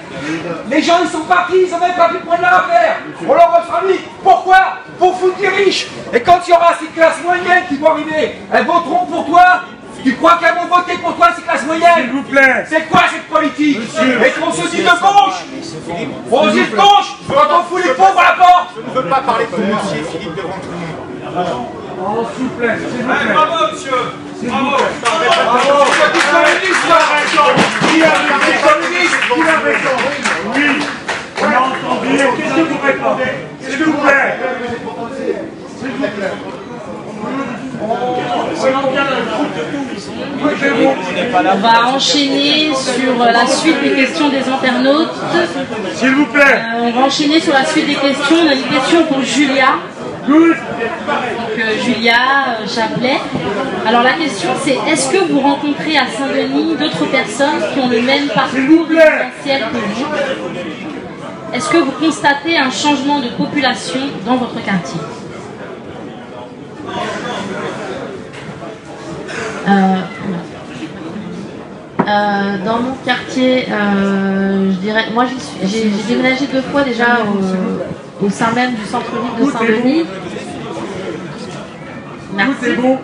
Les gens, ils sont partis, ils n'ont même pas pu prendre leurs affaires. On leur refera mis. Pourquoi? Pour foutre les riches. Et quand il y aura ces classes moyennes qui vont arriver, elles voteront pour toi. Tu crois qu'elles vont voter pour toi, ces classes moyennes? S'il vous plaît. C'est quoi cette politique? Est-ce qu'on se dit de gauche? On se dit de gauche quand on fout les pauvres à la porte. Je ne veux pas parler de ce monsieur Philippe devant tout le monde. Oh, s'il vous plaît, s'il vous plaît. Bravo, monsieur. Bravo. Bravo. Qui a raison? Oui. On a entendu. Qu'est-ce que vous répondez? S'il vous plaît. S'il vous plaît. On va enchaîner sur la suite des questions des internautes. S'il vous plaît. On va enchaîner sur la suite des questions. On a une question pour Julia. Donc Julia Chaplet. Alors la question c'est, est-ce que vous rencontrez à Saint-Denis d'autres personnes qui ont le même parcours résidentiel que vous? Est-ce que vous constatez un changement de population dans votre quartier? Dans mon quartier, je dirais, moi j'ai déménagé 2 fois déjà au sein même du centre-ville de Saint-Denis. Merci. Tout est bon.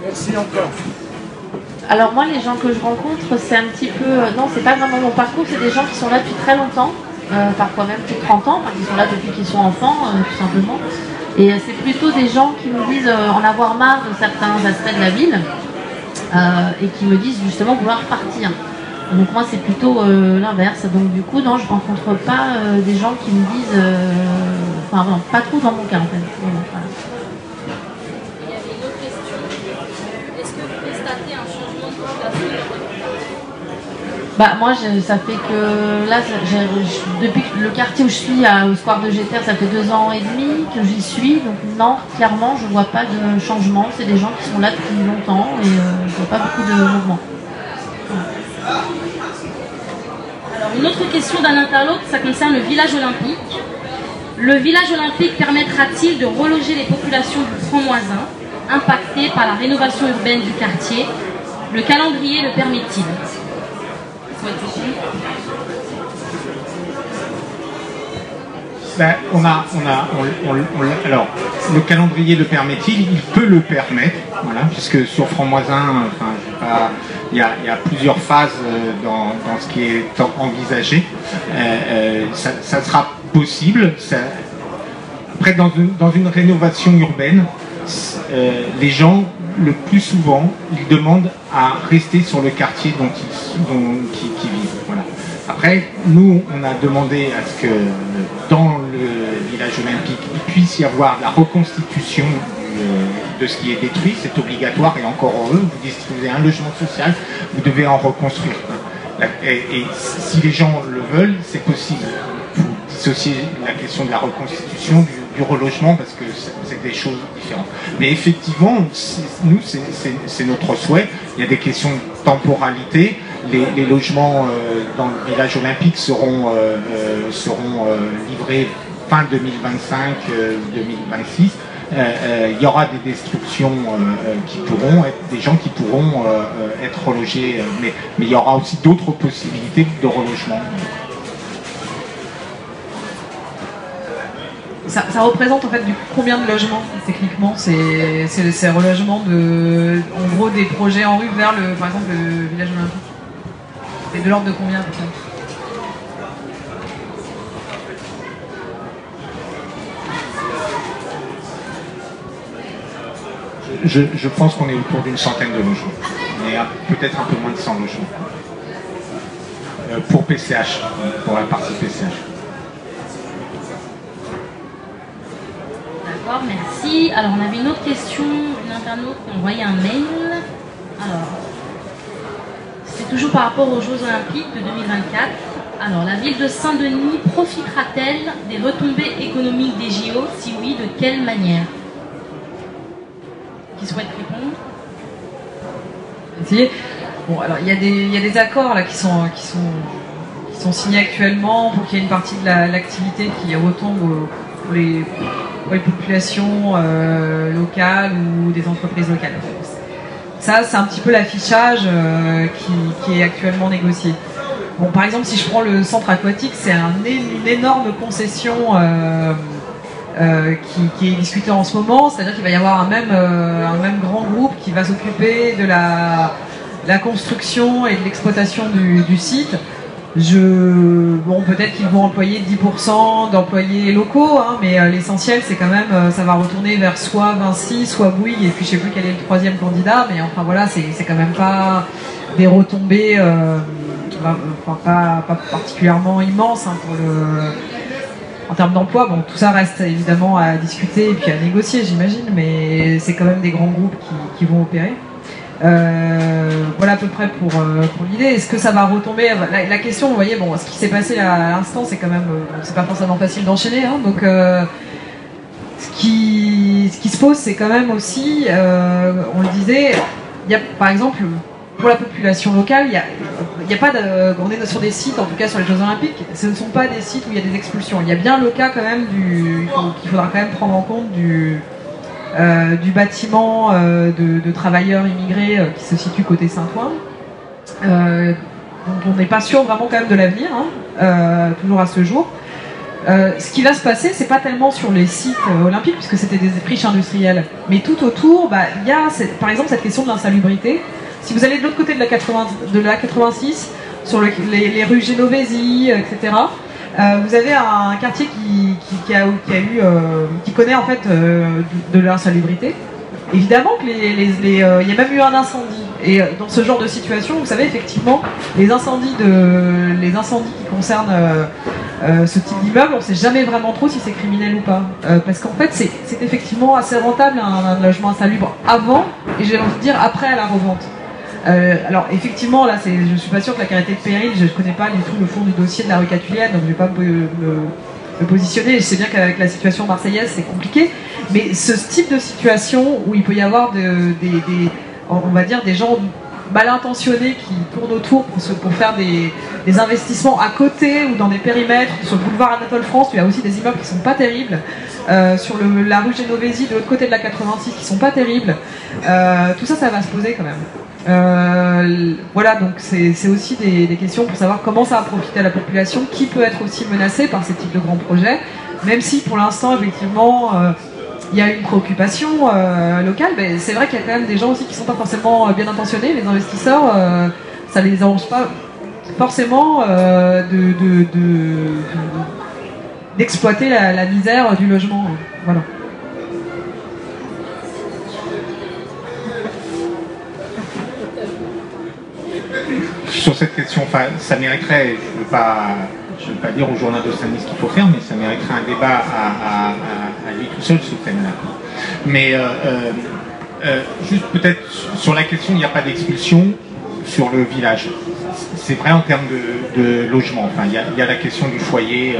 Merci encore. Alors moi, les gens que je rencontre, c'est un petit peu... non, c'est pas vraiment mon parcours, c'est des gens qui sont là depuis très longtemps, parfois même plus de 30 ans, qui sont là depuis qu'ils sont enfants, tout simplement. Et c'est plutôt des gens qui me disent en avoir marre de certains aspects de la ville et qui me disent justement vouloir partir. Donc moi c'est plutôt l'inverse. Donc du coup non, je rencontre pas des gens qui me disent, enfin non, pas trop dans mon cas en fait. Voilà. Il y avait une autre question. Est-ce que vous constatez un changement de population? Bah moi ça fait que là depuis le quartier où je suis au square de Géter, ça fait 2 ans et demi que j'y suis, donc non, clairement je vois pas de changement, c'est des gens qui sont là depuis longtemps et je vois pas beaucoup de mouvement. Voilà. Alors une autre question d'un internaute, ça concerne le village olympique. Le village olympique permettra-t-il de reloger les populations du franc-moisin impactées par la rénovation urbaine du quartier? Le calendrier le permet-il? Alors, le calendrier le permet-il? Il peut le permettre, voilà, puisque sur Franc-Moisin, il y a plusieurs phases dans ce qui est envisagé. Ça sera possible. Après, dans une rénovation urbaine, les gens, le plus souvent, ils demandent à rester sur le quartier qui vivent. Voilà. Après, nous, on a demandé à ce que dans le village olympique, il puisse y avoir la reconstitution de ce qui est détruit. C'est obligatoire et encore heureux. Vous dites que vous avez un logement social, vous devez en reconstruire. Et si les gens le veulent, c'est possible. Vous dissociez la question de la reconstitution du relogement parce que c'est des choses différentes. Mais effectivement, nous, c'est notre souhait. Il y a des questions de temporalité. Les logements dans le village olympique seront livrés fin 2025-2026. Il y aura des destructions qui pourront être des gens qui pourront être relogés, mais il y aura aussi d'autres possibilités de relogement. Ça représente en fait combien de logements techniquement ces relogements en gros des projets en rue vers par exemple le village olympique? C'est de l'ordre de combien à peu près? Je pense qu'on est autour d'une centaine de logements, mais peut-être un peu moins de 100 logements. Pour PCH, pour la partie PCH. D'accord, merci. Alors on avait une autre question, une internaute qui a envoyé un mail. Alors, c'est toujours par rapport aux Jeux Olympiques de 2024. Alors, la ville de Saint-Denis profitera-t-elle des retombées économiques des JO? Si oui, de quelle manière? Qui souhaite répondre? Bon, alors il y a des accords là qui sont signés actuellement pour qu'il y ait une partie de l'activité qui retombe pour les populations locales ou des entreprises locales. Ça, c'est un petit peu l'affichage qui est actuellement négocié. Bon, par exemple, si je prends le centre aquatique, c'est une énorme concession qui est discutée en ce moment, c'est-à-dire qu'il va y avoir un même grand groupe qui va s'occuper de la construction et de l'exploitation du site. Bon, peut-être qu'ils vont employer 10% d'employés locaux, hein, mais l'essentiel, c'est quand même, ça va retourner vers soit Vinci, soit Bouygues, et puis je sais plus quel est le troisième candidat, mais enfin voilà, c'est quand même pas des retombées, pas particulièrement immenses hein, en termes d'emploi. Bon, tout ça reste évidemment à discuter et puis à négocier, j'imagine, mais c'est quand même des grands groupes qui vont opérer. Voilà à peu près pour l'idée. Est-ce que ça va retomber? La question, vous voyez, bon, ce qui s'est passé à l'instant, c'est quand même, c'est pas forcément facile d'enchaîner. Hein, donc, ce qui se pose, c'est quand même aussi, on le disait, il y a, par exemple, pour la population locale, il y a pas on est sur des sites, en tout cas sur les Jeux Olympiques, ce ne sont pas des sites où il y a des expulsions. Il y a bien le cas quand même qu'il faudra quand même prendre en compte du bâtiment de travailleurs immigrés qui se situe côté Saint-Ouen. Donc on n'est pas sûr vraiment quand même de l'avenir, hein, toujours à ce jour. Ce qui va se passer, c'est pas tellement sur les sites olympiques, puisque c'était des friches industrielles, mais tout autour, il y a par exemple cette question de l'insalubrité. Si vous allez de l'autre côté de la 86, sur les rues Genovesi, etc., vous avez un quartier qui connaît en fait de l'insalubrité. Évidemment qu'il y a même eu un incendie. Et dans ce genre de situation, vous savez effectivement, les incendies qui concernent ce type d'immeuble, on ne sait jamais vraiment trop si c'est criminel ou pas. Parce qu'en fait, c'est effectivement assez rentable un logement insalubre avant, et j'ai envie de dire après à la revente. Alors effectivement, là, je suis pas sûre que la Carité de Péril, je connais pas du tout le fond du dossier de la rue Catulienne, donc je vais pas me positionner. Je sais bien qu'avec la situation marseillaise, c'est compliqué, mais ce type de situation où il peut y avoir on va dire des gens mal intentionnés qui tournent autour pour faire des investissements à côté ou dans des périmètres. Sur le boulevard Anatole France, il y a aussi des immeubles qui sont pas terribles. Sur la rue Genovesi, de l'autre côté de la 86, qui sont pas terribles. Tout ça va se poser quand même. Voilà, donc c'est aussi des questions pour savoir comment ça va profiter à la population, qui peut être aussi menacé par ces types de grands projets. même si pour l'instant, effectivement, il y a une préoccupation locale, mais c'est vrai qu'il y a quand même des gens aussi qui ne sont pas forcément bien intentionnés, les investisseurs, ça ne les arrange pas forcément d'exploiter la misère du logement. Voilà. Sur cette question, enfin, ça mériterait, je ne veux pas dire au journal de Saint-Denis ce qu'il faut faire, mais ça mériterait un débat à lui tout seul, ce thème-là. Mais juste peut-être sur la question, il n'y a pas d'expulsion sur le village. C'est vrai en termes de logement. Enfin, il y a la question du foyer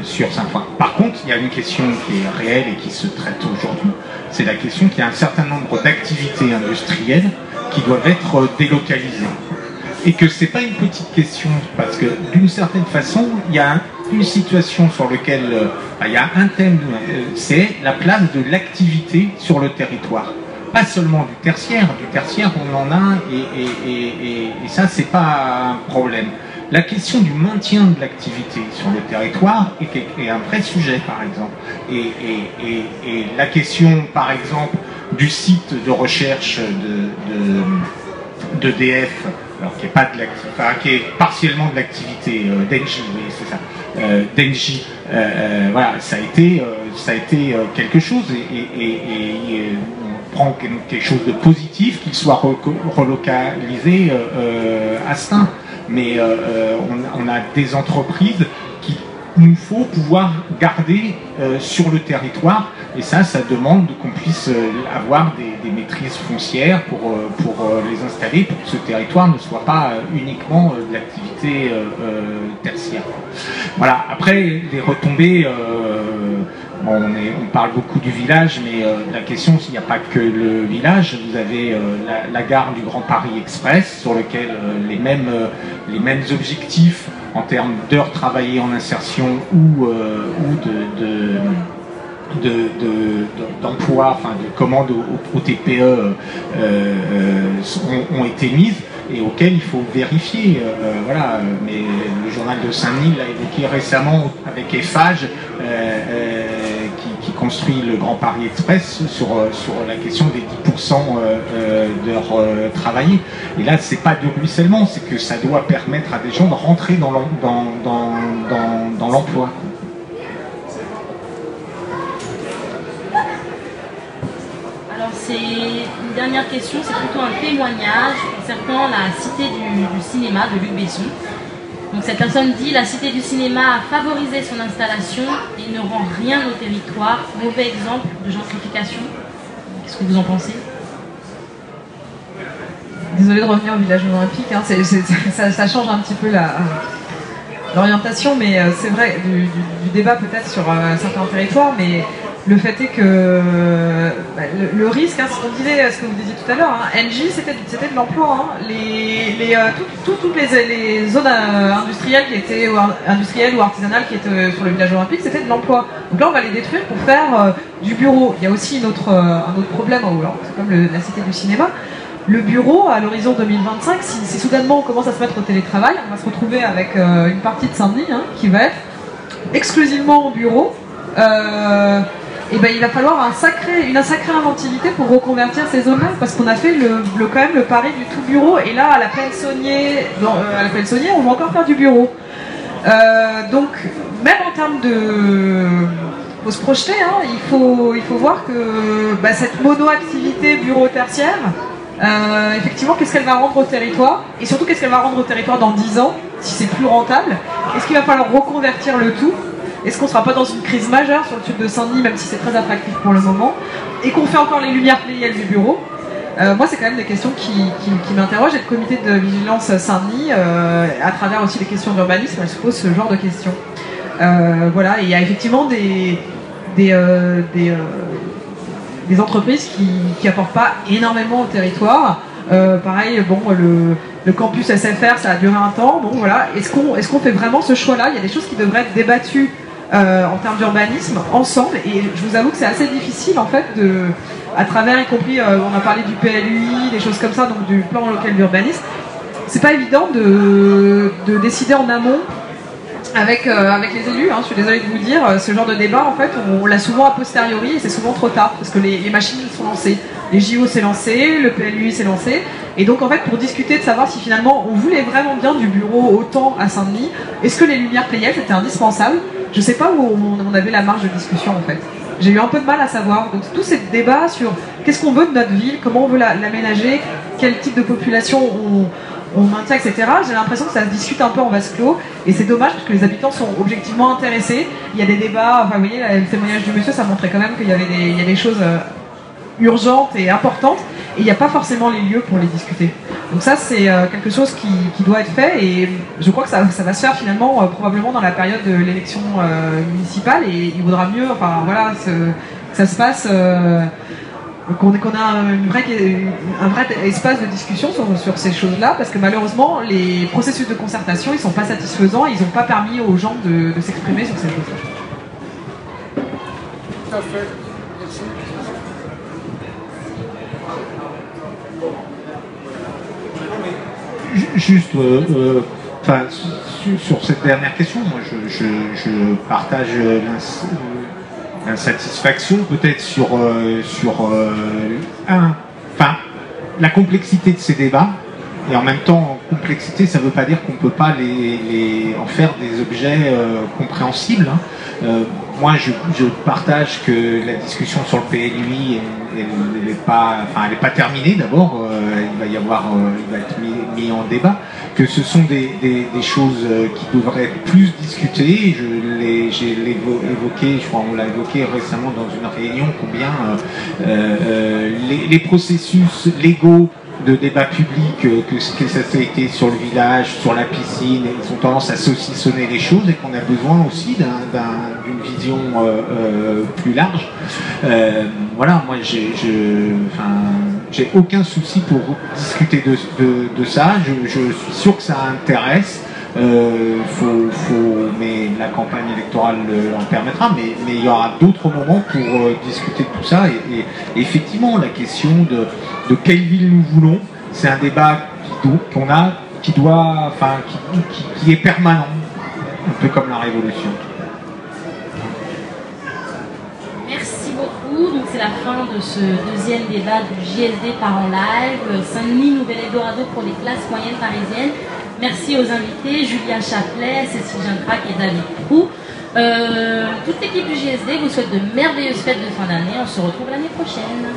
sur Saint-Ouen. Par contre, il y a une question qui est réelle et qui se traite aujourd'hui. C'est la question qu'il y a un certain nombre d'activités industrielles qui doivent être délocalisées. Et que c'est pas une petite question, parce que d'une certaine façon, il y a une situation sur laquelle il y a un thème, c'est la place de l'activité sur le territoire. Pas seulement du tertiaire on en a, et ça c'est pas un problème. La question du maintien de l'activité sur le territoire est un vrai sujet, par exemple. Et la question, par exemple, du site de recherche d'EDF, alors qui est pas de l'activité, qui est partiellement de l'activité d'Engie, oui, c'est ça, d'Engie, voilà, ça a été quelque chose, et on prend quelque chose de positif, qu'il soit relocalisé à Stein, mais on a des entreprises qu'il nous faut pouvoir garder sur le territoire, et ça demande qu'on puisse avoir des maîtrises foncières pour les installer, pour que ce territoire ne soit pas uniquement de l'activité tertiaire. Voilà, après, les retombées, on parle beaucoup du village, mais la question, il n'y a pas que le village, vous avez la gare du Grand Paris Express, sur lequel les mêmes objectifs en termes d'heures travaillées en insertion ou d'emploi, enfin de commandes au TPE ont été mises et auxquelles il faut vérifier. Voilà, mais le journal de Saint-Denis l'a évoqué récemment avec Eiffage, qui construit le Grand Paris Express sur la question des 10% d'heures travaillées. Et là, c'est pas de ruissellement, c'est que ça doit permettre à des gens de rentrer dans l'emploi. Alors c'est une dernière question, c'est plutôt un témoignage concernant la Cité du cinéma de Luc Besson. Donc cette personne dit: la Cité du cinéma a favorisé son installation et ne rend rien au territoire. Mauvais exemple de gentrification. Qu'est-ce que vous en pensez? Désolée de revenir au village olympique, hein, ça change un petit peu l'orientation, mais c'est vrai, du débat peut-être sur certains territoires, mais le fait est que le risque, hein, ce qu'on disait, ce que vous disiez tout à l'heure, hein, Engie c'était de l'emploi, hein, toutes les zones industrielles qui étaient industrielles ou artisanales qui étaient sur le village olympique, c'était de l'emploi. Donc là on va les détruire pour faire du bureau. Il y a aussi un autre problème, c'est comme la Cité du cinéma. Le bureau, à l'horizon 2025, si soudainement on commence à se mettre au télétravail, on va se retrouver avec une partie de Saint-Denis qui va être exclusivement au bureau. Et ben, il va falloir une sacrée inventivité pour reconvertir ces zones-là, parce qu'on a fait quand même le pari du tout bureau, et là à la Plaine Saunier, on va encore faire du bureau. Donc même en termes faut se projeter, hein, il faut voir que cette mono-activité bureau tertiaire, effectivement, qu'est-ce qu'elle va rendre au territoire, et surtout qu'est-ce qu'elle va rendre au territoire dans 10 ans, si c'est plus rentable. Est-ce qu'il va falloir reconvertir le tout? Est-ce qu'on ne sera pas dans une crise majeure sur le sud de Saint-Denis, même si c'est très attractif pour le moment, et qu'on fait encore les lumières pléiades du bureau? Moi, c'est quand même des questions qui m'interrogent, et le comité de vigilance Saint-Denis, à travers aussi les questions d'urbanisme, elle se pose ce genre de questions. Voilà, et il y a effectivement des entreprises qui n'apportent pas énormément au territoire. Pareil, bon, le campus SFR, ça a duré un temps. Bon, voilà. Est-ce qu'on fait vraiment ce choix-là? Il y a des choses qui devraient être débattues en termes d'urbanisme ensemble, et je vous avoue que c'est assez difficile en fait à travers, y compris, on a parlé du PLUI, des choses comme ça, donc du plan local d'urbanisme. C'est pas évident de décider en amont avec les élus, hein, je suis désolée de vous le dire, ce genre de débat, en fait, on l'a souvent a posteriori et c'est souvent trop tard parce que les machines sont lancées. Les JO s'est lancé, le PLUI s'est lancé, et donc en fait pour discuter de savoir si finalement on voulait vraiment bien du bureau autant à Saint-Denis, est-ce que les lumières Pléiades c'était indispensable? Je sais pas où on avait la marge de discussion en fait. J'ai eu un peu de mal à savoir. Donc tous ces débats sur qu'est-ce qu'on veut de notre ville, comment on veut l'aménager, quel type de population on maintient, etc. J'ai l'impression que ça se discute un peu en vase clos, et c'est dommage parce que les habitants sont objectivement intéressés. Il y a des débats, enfin vous voyez, le témoignage du monsieur, ça montrait quand même qu'il y avait il y a des choses urgentes et importantes, et il n'y a pas forcément les lieux pour les discuter. Donc ça c'est quelque chose qui doit être fait, et je crois que ça va se faire finalement probablement dans la période de l'élection municipale, et il vaudra mieux, enfin voilà, que ça se passe, qu'on a un vrai espace de discussion sur ces choses-là, parce que malheureusement les processus de concertation ils sont pas satisfaisants, ils n'ont pas permis aux gens de s'exprimer sur ces choses-là. Tout à fait. Merci. Juste, sur cette dernière question, moi je partage l'insatisfaction peut-être sur la complexité de ces débats, et en même temps complexité ça ne veut pas dire qu'on ne peut pas en faire des objets compréhensibles, hein. Moi je partage que la discussion sur le PLUI elle n'est pas terminée d'abord, il va être mis en débat, que ce sont des choses qui devraient être plus discutées. J'ai évoqué, je crois qu'on l'a évoqué récemment dans une réunion, combien les processus légaux de débat public, que ça a été sur le village, sur la piscine, ils ont tendance à saucissonner les choses, et qu'on a besoin aussi d'une vision plus large. Voilà, moi j'ai aucun souci pour discuter de ça, je suis sûr que ça intéresse. Mais la campagne électorale en permettra, mais il y aura d'autres moments pour discuter de tout ça, et effectivement la question de quelle ville nous voulons, c'est un débat qui est permanent, un peu comme la Révolution. Merci beaucoup. Donc c'est la fin de ce deuxième débat du JLD par en live, Saint-Denis, Nouvel Eldorado pour les classes moyennes parisiennes. Merci aux invités, Julien Chaplet, Cécile Gintrac et David Proux. Toute l'équipe du JSD vous souhaite de merveilleuses fêtes de fin d'année. On se retrouve l'année prochaine.